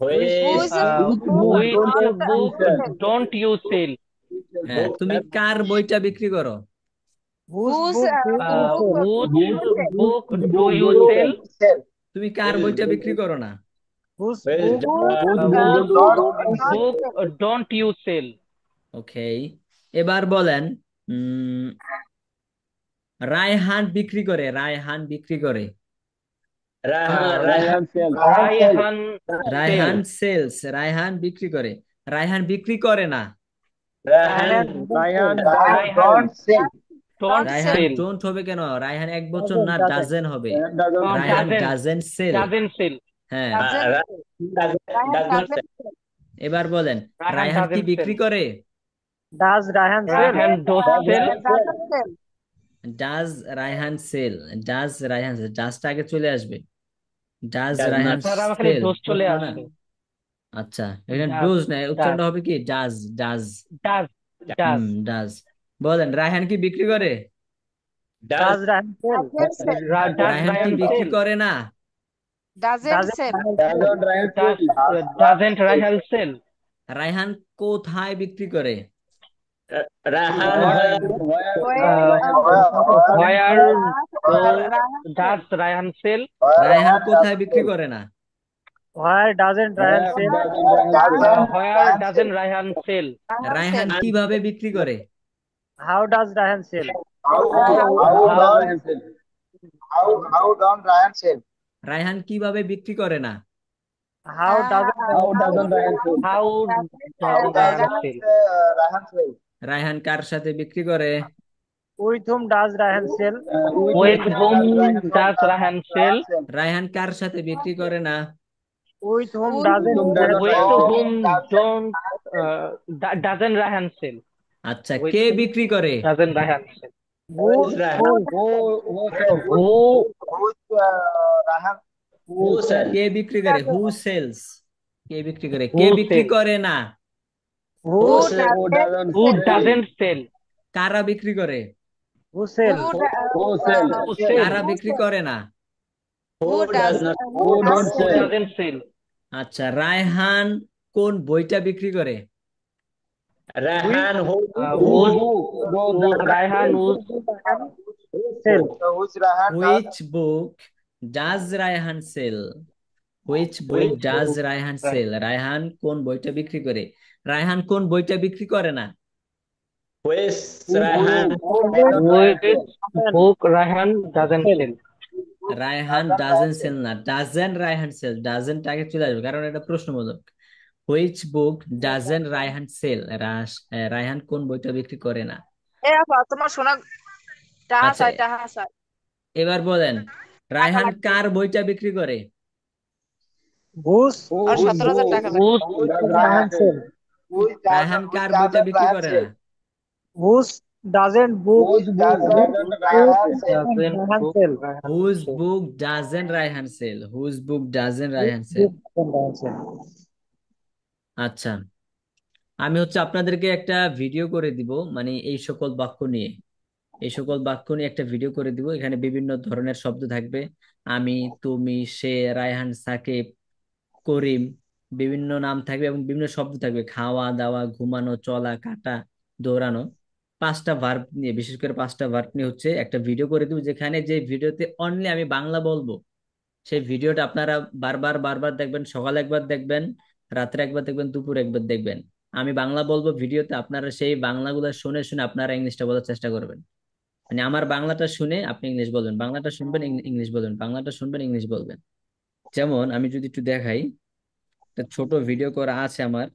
whose which book don't you sell হ্যাঁ, তুমি কার বইটা বিক্রি করো? Whose whose book do you sell? which book do you sell তুমি কার বইটা বিক্রি করো না? Whose Whose book book don't you sell ওকে, এবার বলেন রায়হান বিক্রি করে। রায়হান বিক্রি করে। Raihan Raihan sales. রায়হান বিক্রি করে। রায়হান বিক্রি করে না। Raihan don't sell don't Raihan sell don't হবে কেন? রায়হান এক বচন না, ডাজেন হবে। doesn't Raihan doesn't sell. doesn't sell হ্যাঁ, does not sell. এবার বলেন রায়হান কি doesn't বিক্রি sell করে? does Ryan sell? Raihan does sell doesn't sell does Raihan sell. Does Raihan sell, ডাজটা আগে চলে আসবে। ডাজ Does রায়হান স্যার আমার খালি সেল। দোষ চলে আসবে আচ্ছা, এখানে Does, ডোজ না, উচ্চারণটা does, হবে কি does. Does does does does. বলেন রায়হান কি বিক্রি করে? Does Does Ryan sell? doesn't sell does Raihan কি Raihan বিক্রি sell করে না? doesn't sell doesn't Raihan sell Raihan কোথায় বিক্রি করে? Raihan where Raihan does Raihan sell Raihan কোথায় বিক্রি করে না? Where doesn't Ryan sell? where doesn't Raihan sell Raihan কিভাবে বিক্রি করে? How does Ryan sell? how don't Ryan sell Raihan কিভাবে বিক্রি করে না? How doesn't Ryan sell? how how does Raihan doesn't sell Ryan sell Raihan কার সাথে বিক্রি করে? With whom does Ryan sell? with whom does Raihan sell Raihan কার সাথে বিক্রি করে না? With whom doesn't Ryan with sell? whom doesn't Raihan sell আচ্ছা, কে বিক্রি করে? doesn't Raihan sell Who Ryan who sell কে বিক্রি করে? হু সেলস। কে বিক্রি করে? কে Who বিক্রি sells? করে না? who who doesn't sell কারা বিক্রি করে? who sell? who কারা sell বিক্রি করে না? who does not who doesn't sell আচ্ছা, রায়হান কোন বইটা বিক্রি করে? Raihan Raihan Sell. which Ryan which book does Raihan sell? Which book does Raihan sell? Raihan কোন বইটা বিক্রি করে? রায়হান কোন বইটা বিক্রি করে না? which Raihan which book Raihan doesn't sell Raihan doesn't sell না, ডাজেন্ট রায়হান সেল। ডাজেন্ট আগে চলে আসবে কারণ এটা প্রশ্নবোধক। Which book doesn't Raihan sell? Raihan কোন বইটা বিক্রি করে না? তোমার শোনা টাহা আচ্ছা, চাই টাহা চাই এবার বলেন রায়হান কার বইটা বিক্রি করে? Whose আর 17,000 টাকা লাগবে whose Ryan sell? রায়হান কার বইটা বিক্রি করে না? Whose doesn't book Ryan sell? Whose book doesn't Raihan sell? Whose book doesn't Raihan sell? Ryan sell. আচ্ছা, আমি হচ্ছে আপনাদেরকে একটা ভিডিও করে দিব, মানে এই সকল বাক্য নিয়ে, এই সকল বাক্য নিয়ে একটা ভিডিও করে দিব। এখানে বিভিন্ন ধরনের শব্দ থাকবে, আমি, তুমি, সে, রায়হান, সাকিব, করিম, বিভিন্ন নাম থাকবে এবং বিভিন্ন শব্দ থাকবে, খাওয়া দাওয়া, ঘুমানো, চলা, কাটা, দৌড়ানো। 5টা ভার্ব নিয়ে, বিশেষ করে 5টা ভার্ব নিয়ে হচ্ছে একটা ভিডিও করে দিব, যেখানে যে ভিডিওতে অনলি আমি বাংলা বলবো। সেই ভিডিওটা আপনারা বারবার বারবার দেখবেন, সকালে একবার দেখবেন, রাত্রে একবার দেখবেন, দুপুরে একবার দেখবেন। আমি বাংলা বলবো ভিডিওতে, আপনারা সেই বাংলাগুলো শুনে শুনে আপনারা ইংলিশটা বলার চেষ্টা করবেন। মানে আমার বাংলাটা শুনে আপনি ইংলিশ বলবেন, বাংলাটা শুনবেন, ইংলিশ বলবেন, বাংলাটা শুনবেন, ইংলিশ বলবেন। যেমন আমি যদি একটু দেখাই, একটা ছোট ভিডিও করা আছে আমার,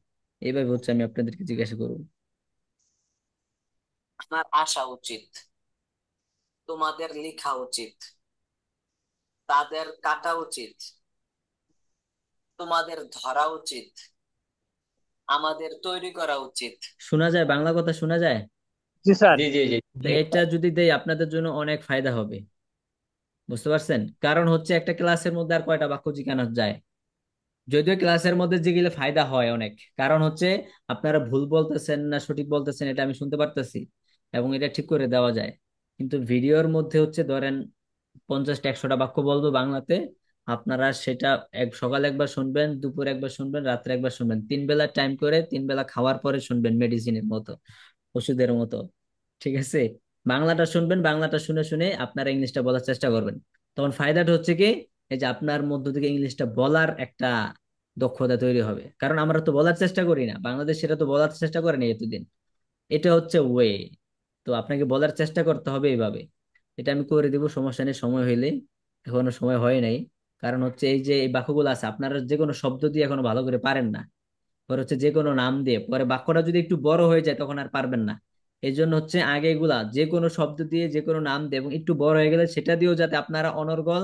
এইভাবে হচ্ছে আমি আপনাদেরকে জিজ্ঞাসা করব। আপনার আসা উচিত, তোমাদের লেখা উচিত, তাদের কাটা উচিত, তোমাদের ধরা উচিত, আমাদের তৈরি করা উচিত। শোনা যায়? বাংলা কথা শোনা যায়? জি স্যার। জি জি জি। তো এটা যদি দেই আপনাদের জন্য অনেক ফায়দা হবে, বুঝতে পারছেন? কারণ হচ্ছে একটা ক্লাসের মধ্যে আর কয়টা বাক্য জিজ্ঞানো যায়? যদিও ক্লাসের মধ্যে যেগুলো ফায়দা হয় অনেক, কারণ হচ্ছে আপনারা ভুল বলতেছেন না সঠিক বলতেছেন এটা আমি শুনতে পারতেছি, এবং এটা ঠিক করে দেওয়া যায়। কিন্তু ভিডিওর মধ্যে হচ্ছে ধরেন 50টা 100টা বাক্য বলবো বাংলাতে, আপনারা সেটা সকালে একবার শুনবেন, দুপুরে একবার শুনবেন, রাত্রে একবার শুনবেন, 3 বেলা টাইম করে, 3 বেলা খাওয়ার পরে শুনবেন, মেডিসিনের মতো, ওষুধের মতো। ঠিক আছে? বাংলাটা শুনবেন, বাংলাটা শুনে শুনে আপনারা ইংলিশটা বলার চেষ্টা করবেন। তখন ফায়দাটা হচ্ছে কি, এই যে আপনার মধ্য থেকে ইংলিশটা বলার একটা দক্ষতা তৈরি হবে। কারণ আমরা তো বলার চেষ্টা করি না, বাংলাদেশ সেটা তো বলার চেষ্টা করেনি এতদিন। এটা হচ্ছে ওয়ে। তো আপনাকে বলার চেষ্টা করতে হবে এইভাবে। এটা আমি করে দিব, সমস্যা নেই, সময় হইলে। এখনো সময় হয় নাই। কারণ হচ্ছে এই যে এই বাক্যগুলো আছে, আপনারা যে কোনো শব্দ দিয়ে এখনো ভালো করে পারেন না। পরে হচ্ছে যে কোনো নাম দিয়ে, পরে বাক্যটা যদি একটু বড় হয়ে যায় তখন আর পারবেন না। এই জন্য হচ্ছে আগে এগুলা যে কোনো শব্দ দিয়ে, যে কোনো নাম দিয়ে, এবং একটু বড় হয়ে গেলে সেটা দিয়েও যাতে আপনারা অনর্গল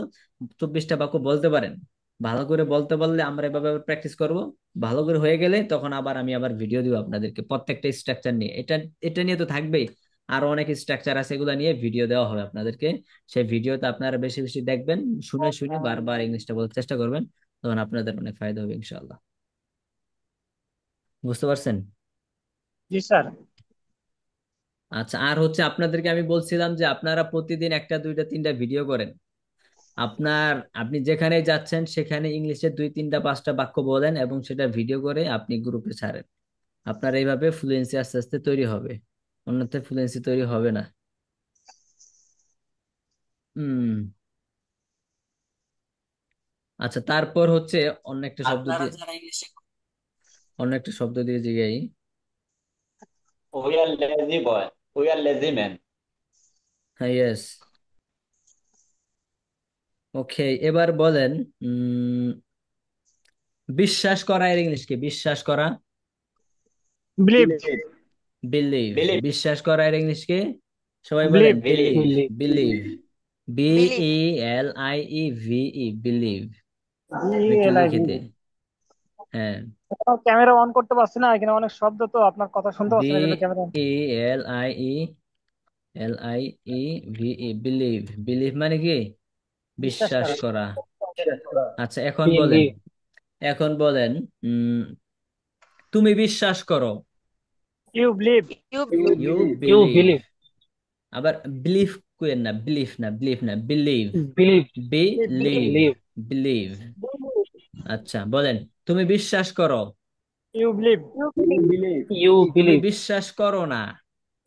24টা বাক্য বলতে পারেন। ভালো করে বলতে পারলে আমরা এভাবে প্র্যাকটিস করব। ভালো করে হয়ে গেলে তখন আবার আমি আবার ভিডিও দিব আপনাদেরকে প্রত্যেকটা স্ট্রাকচার নিয়ে। এটা এটা নিয়ে তো থাকবেই, আরো অনেক স্ট্রাকচার আছে, এগুলা নিয়ে ভিডিও দেওয়া হবে আপনাদেরকে। সেই ভিডিওতে আপনারা বেশি বেশি দেখবেন, শুনে শুনে বারবার ইংলিশটা বলার চেষ্টা করবেন। তখন আপনাদের অনেক ফায়দা হবে ইনশাআল্লাহ। বুঝতে পারছেন? জি স্যার। আচ্ছা, আর হচ্ছে আপনাদেরকে আমি বলছিলাম যে আপনারা প্রতিদিন 1, 2, 3টা ভিডিও করেন। আপনি যেখানে যাচ্ছেন সেখানে ইংলিশে 2, 3, 5টা বাক্য বলেন এবং সেটা ভিডিও করে আপনি গ্রুপে ছাড়েন। আপনার এইভাবে ফ্লুয়েন্সি আস্তে আস্তে তৈরি হবে, অন্যথায় ফ্লুয়েন্সি তৈরি হবে না। হুম। আচ্ছা, তারপর হচ্ছে অন্য একটা শব্দ দিয়ে, অন্য একটা শব্দ দিয়ে জিগাই। We are lazy boy, we are lazy man. হ্যাঁ, ইয়েস। ওকে, এবার বলেন, উম বিশ্বাস করা এর ইংলিশ কি? বিশ্বাস করা, বিলিভ। বিলিভ। বিলিভ। বিশ্বাস করা এর ইংলিশ কি? সবাই বলেন, believe. Believe. Believe. Believe. Believe, B believe. E L I E V E, believe. আমি একটু লিখে BLIV। দিই। হ্যাঁ, ক্যামেরা অন করতে পারছি না, এখানে অনেক শব্দ, তো আপনার কথা শুনতে বি পাচ্ছি না, এই জন্য camera. E L I E L I E V E, believe. Believe মানে কি? বিশ্বাস বিশ্বাস করা। করা। আচ্ছা, এখন বলেন, বিলিভ। এখন বলেন, উম তুমি বিশ্বাস করো। You believe. You you you believe. Believe. আবার বিলিভ করেন না, বিলিভ না, বিলিভ না, believe. Believe. Believe. Believe. Believe. আচ্ছা, বলেন, তুমি বিশ্বাস করো। You believe. ইউ তুমি বিলিভ। বিশ্বাস করো না।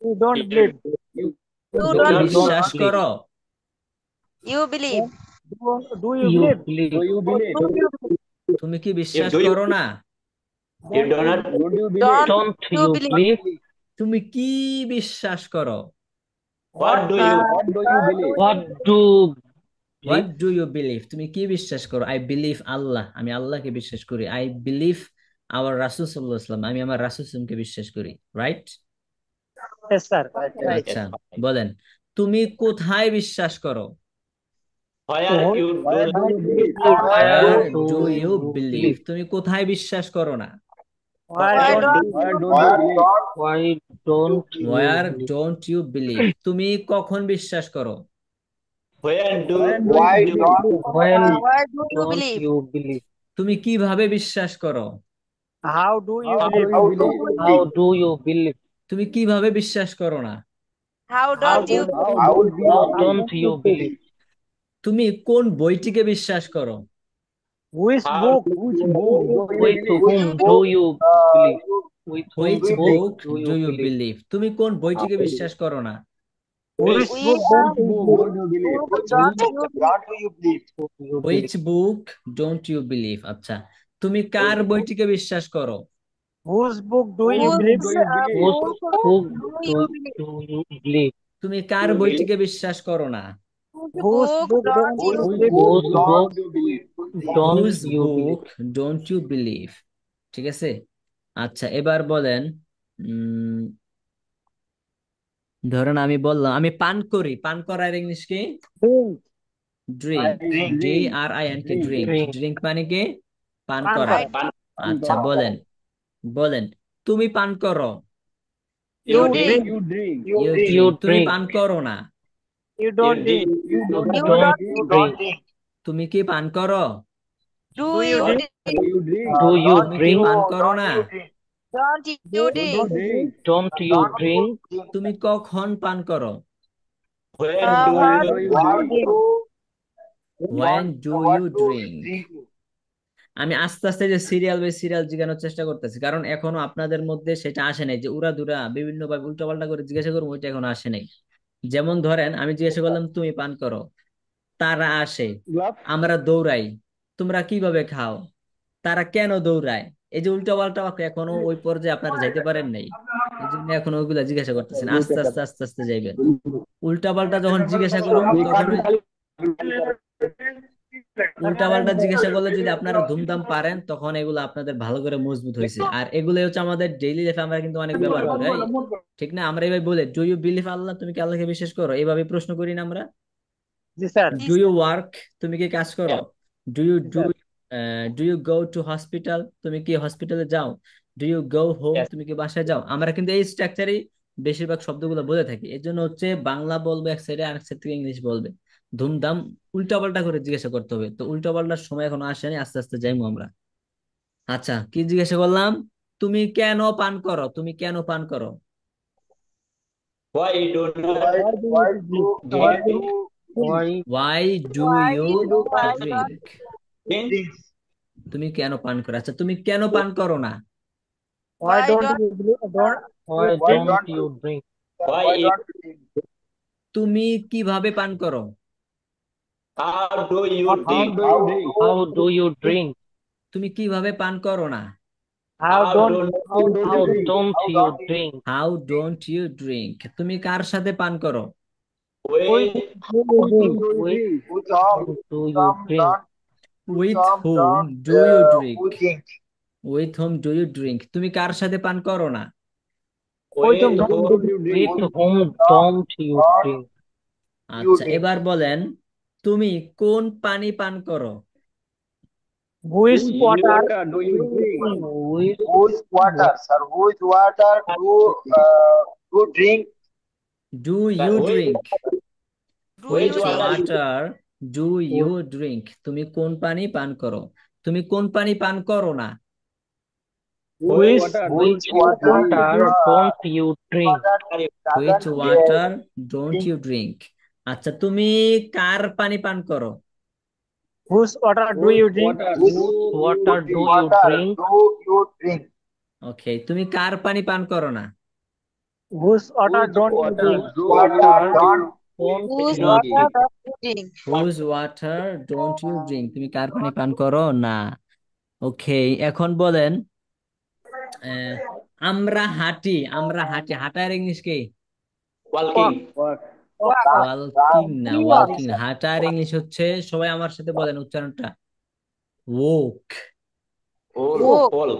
You don't believe. ইউ তুমি কি ডোন্ট ইউ ডোন্ট বিশ্বাস বিলিভ। করো? You believe. Do you you believe? Believe. তুমি কি ইউ বিশ্বাস ডু ইউ করো না? You do not don't don't you you believe. Believe. তুমি কি বিশ্বাস করো? What do you what do believe. What do you believe? তুমি কি বিশ্বাস করো? আই বিলিভ আল্লাহ, আমি আল্লাহকে বিশ্বাস করি। আই বিলিভ আওয়ার রাসূল সাল্লাল্লাহু আলাইহি ওয়াসাল্লাম, আমি আমার রাসূলকে বিশ্বাস করি। রাইট? Yes sir. আচ্ছা, বলেন, তুমি কোথায় বিশ্বাস করো? Where you do where where do do you you believe? Believe. তুমি কোথায় বিশ্বাস করো না? I why don't. Don't why don't you where believe. Don't you believe? তুমি কখন বিশ্বাস করো? Where do when why do you don't believe? You believe? তুমি কিভাবে বিশ্বাস করো? How do you How believe? do you How believe? do you believe? তুমি কিভাবে বিশ্বাস করো না? How How don't you don't How you do believe? How you don't you believe? তুমি কোন বইটিকে বিশ্বাস করো? Which How book? Which book do you With believe? whom Which do book you uh, believe? With whom which which book book? Book do do you you believe? Believe? তুমি কোন বইটিকে বিশ্বাস করো না? Which we book don't Which you book believe? don't you believe? book Which don't book you believe? don't you believe? Who you which believe? Book don't you believe? আচ্ছা, তুমি কার বইটিকে বিশ্বাস করো? Whose book do you Whose believe? book do you believe? Whose Book book do do you believe? do you believe? তুমি কার বইটিকে বিশ্বাস করো না? Whose Book book don't don't you you Whose believe? book Whose book don't you believe? don't whose you book believe? Don't you believe? ঠিক আছে। আচ্ছা, এবার বলেন, উম ধরেন আমি বললাম আমি পান করি, পান করার ইংলিশ কি? Drink. Drink. I D drink. R I N K, Drink. Drink. Drink. Drink মানে কি? পান পান করা। I করা। Paন আচ্ছা, করা। বলেন, বলেন, তুমি পান করো। you You drink. drink. You drink. You You drink. তুমি drink. পান করো না। You you don't did drink. You You don't You drink. don't don't You drink. don't drink. তুমি কি পান করো? do Do you you drink? drink? Do you drink? Do you তুমি কি drink? পান করো না? Don't Do you You drink? don't drink. Don't you drink? তুমি কখন পান করো? when do What When you do you you drink? drink? When do What you do you drink? drink? আমি আস্তে আস্তে যে সিরিয়াল বাই সিরিয়াল জিজ্ঞানোর চেষ্টা করতেছি, কারণ এখনো আপনাদের মধ্যে সেটা আসে নাই যে উড়াধুরা বিভিন্ন ভাবে উল্টাপাল্টা করে জিজ্ঞাসা করবো, ওইটা এখনো আসে নাই। যেমন ধরেন আমি জিজ্ঞাসা করলাম তুমি পান করো, তারা আসে, Love? আমরা দৌড়াই, তোমরা কিভাবে খাও, তারা কেন দৌড়ায়। এই যে উল্টাপাল্টা বাক্য, এখনো ওই পর্যায়ে আপনারা যাইতে পারেন নাই, এই জন্য এখনো ওইগুলা জিজ্ঞাসা করতেছেন। আস্তে আস্তে আস্তে আস্তে যাইবেন। উল্টাপাল্টা যখন জিজ্ঞাসা করুন তখন ওই উল্টাপাল্টা জিজ্ঞাসা করলে যদি আপনারা ধুমধাম পারেন, তখন এগুলো আপনাদের ভালো করে মজবুত হয়েছে। আর এগুলো হচ্ছে আমাদের ডেইলি লাইফে আমরা কিন্তু অনেক ব্যবহার করি, এই ঠিক না? আমরা এভাবে বলে, ডু ইউ বিলিভ আল্লাহ? তুমি কি আল্লাহকে বিশ্বাস করো? এইভাবে প্রশ্ন করি না আমরা? Yes, sir. Do is you work? তুমি কি কাজ করো? Do you Yes, do sir. Do you go to hospital? তুমি কি হসপিটালে যাও? Do you go home? yes তুমি কি বাসায় যাও? আমরা কিন্তু এই স্ট্রাকচারই বেশিরভাগ শব্দগুলো বলে থাকি। এই জন্য হচ্ছে বাংলা বলবে এক সাইডে, আরেক সাইড থেকে ইংলিশ বলবে, ধুমধাম উল্টাপাল্টা করে জিজ্ঞাসা করতে হবে। তো উল্টাপাল্টার সময় এখনো আসেনি, আস্তে আস্তে যাইবো আমরা। আচ্ছা, কি জিজ্ঞাসা করলাম? তুমি কেন পান করো? তুমি কেন পান করো? why you do not Why, Why do why you do, drink? why drink do Why? Why do why you you why don't drink? drink drink? তুমি কেন পান করো? আচ্ছা, তুমি কেন পান করো না? Why why don't don't you don't Why you Why drink? don't don't you you, drink? why why it don't you drink? তুমি কিভাবে পান করো? how do you How How drink do you drink? How do you drink? তুমি কিভাবে পান করো না? how how don't don't How don't How you drink? don't How you don't you drink? How don't you drink? তুমি কার সাথে পান করো? with with who you With whom drink? do you With drink? With whom do you some drink? don't, with with some whom don't, do you drink? who drink? With whom do you drink? তুমি কার সাথে পান করো না? With whom with With don't whom whom you you drink? drink? With With whom some don't you don't drink? you আচ্ছা, drink? এবার বলেন, তুমি কোন পানি পান করো? Which Whose you water water do you drink? drink? With Whose water, sir? Whose water do drink? Do you which drink? do which you water drink? Water do you drink? তুমি কোন পানি পান করো? তুমি কোন পানি পান করো না? Whose Which water which don't you water drink? don't you drink? Water which doesn't water don't drink. You drink? আচ্ছা, তুমি কার পানি পান করো? whose water do Whose you drink? water Whose do water you do drink? you Water drink? do you drink? ওকে, তুমি কার পানি পান করো না? Whose water Whose don't you water drink? do Water don't don't Whose you drink? water drink? don't you drink? Whose water don't you drink? তুমি কার পানি পান করো না? ওকে, এখন বলেন, আহ, আমরা হাঁটি, আমরা হাঁটি, হাঁটার ইংলিশ কি? walking What? ওয়ালকিং না, Walk. ওয়ালকিং না। হাঁটার ইংলিশ হচ্ছে, সবাই আমার সাথে বলেন উচ্চারণটা, walk. all Walk. all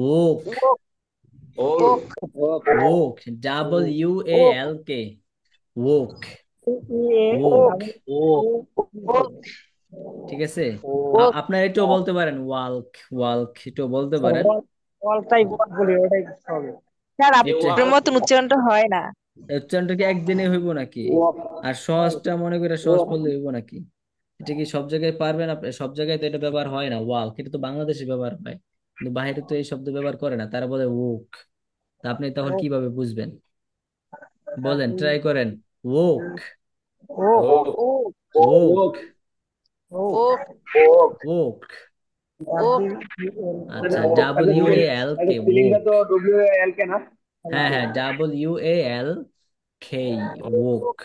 Oh, walk, all Walk. Walk, double U A L K, walk, walk. oh, Walk. ঠিক আছে, oh. আপনারা এটাও বলতে পারেন ওয়াল্ক, ওয়াল্ক এটাও বলতে পারেন। ওয়ালটাই বলি, ওটাই হবে। স্যার you এটা আপনার মতন উচ্চারণটা হয় না। উচ্চারণটা কি একদিনে হইব নাকি? আর সহজটা মনে করে সহজ বললে হইব নাকি? এটা কি সব জায়গায় পারবেন আপনি? সব জায়গায় তো এটা ব্যবহার হয় না, ওয়াল্ক, এটা তো বাংলাদেশে ব্যবহার হয়। কিন্তু বাইরে তো এই শব্দ ব্যবহার করে না, তারা বলে ওক। তা আপনি তখন কিভাবে বুঝবেন? বলেন, ট্রাই করেন। ওক, ও ও ও ওক, ও ও ওক। ও আচ্ছা, আচ্ছা ডাব্লিউ এ এল কে, স্পেলিংটা ওক। তো WAL কে না? হ্যাঁ হ্যাঁ, W A L K, walk.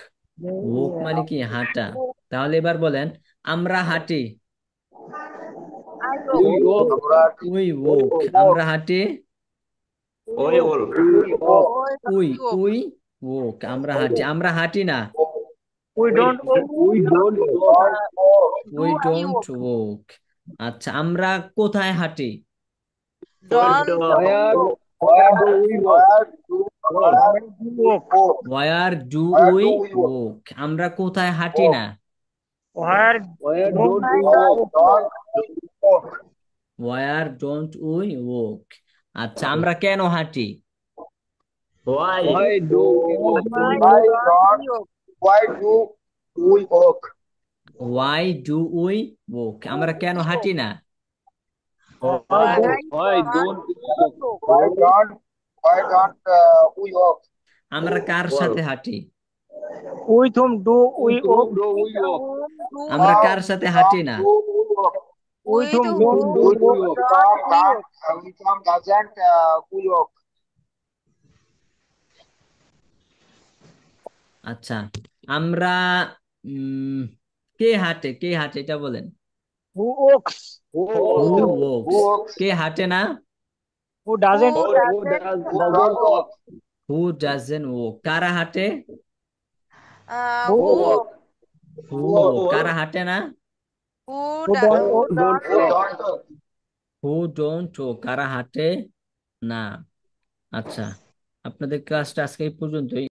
Walk মানে কি? হাঁটা। তাহলে এবার বলেন, আমরা হাঁটি। আই উই ও আমরা উই ওক, আমরা হাঁটি। ওই ওল ওই উই, ও উই ওক, আমরা হাঁটি। আমরা হাঁটি না। We we don't we don't do we I don't walk walk. আচ্ছা, আমরা কোথায় হাঁটি? Don where walk where do we walk? walk where do where we do we walk? Walk, আমরা কোথায় হাঁটি না। where Where don't don't I we don walk? Don't walk. Where don't we walk. আচ্ছা, আমরা কেন হাঁটি? Why Why do we walk? My Why don don't? Walk Why do we walk? Why do we walk, আমরা কেন হাঁটি না? why don't I Why don don't we walk? Walk Why don't we walk? আমরা কার ওয়াল সাথে হাঁটি? with whom do we With walk whom do we walk? Whom do আমরা How কার সাথে হাঁটি না? do we walk? with with whom With whom do don't we we walk walk? Don't we walk With whom doesn't we walk? আচ্ছা, আমরা উম কে হাঁটে? কে হাঁটে এটা বলেন। who walks Who who walks? Who walks, walks? কে হাঁটে না? who who doesn't Who doesn't Who doesn't don't walk? walk? Who doesn't walk, কারা হাঁটে? who who Who walk? Who Who walk, walk? কারা হাঁটে না? Who who don't Who walk don't Who walk? don't walk? Who don't walk, কারা হাঁটে না। আচ্ছা, আপনাদের ক্লাসটা আজকে এই পর্যন্তই।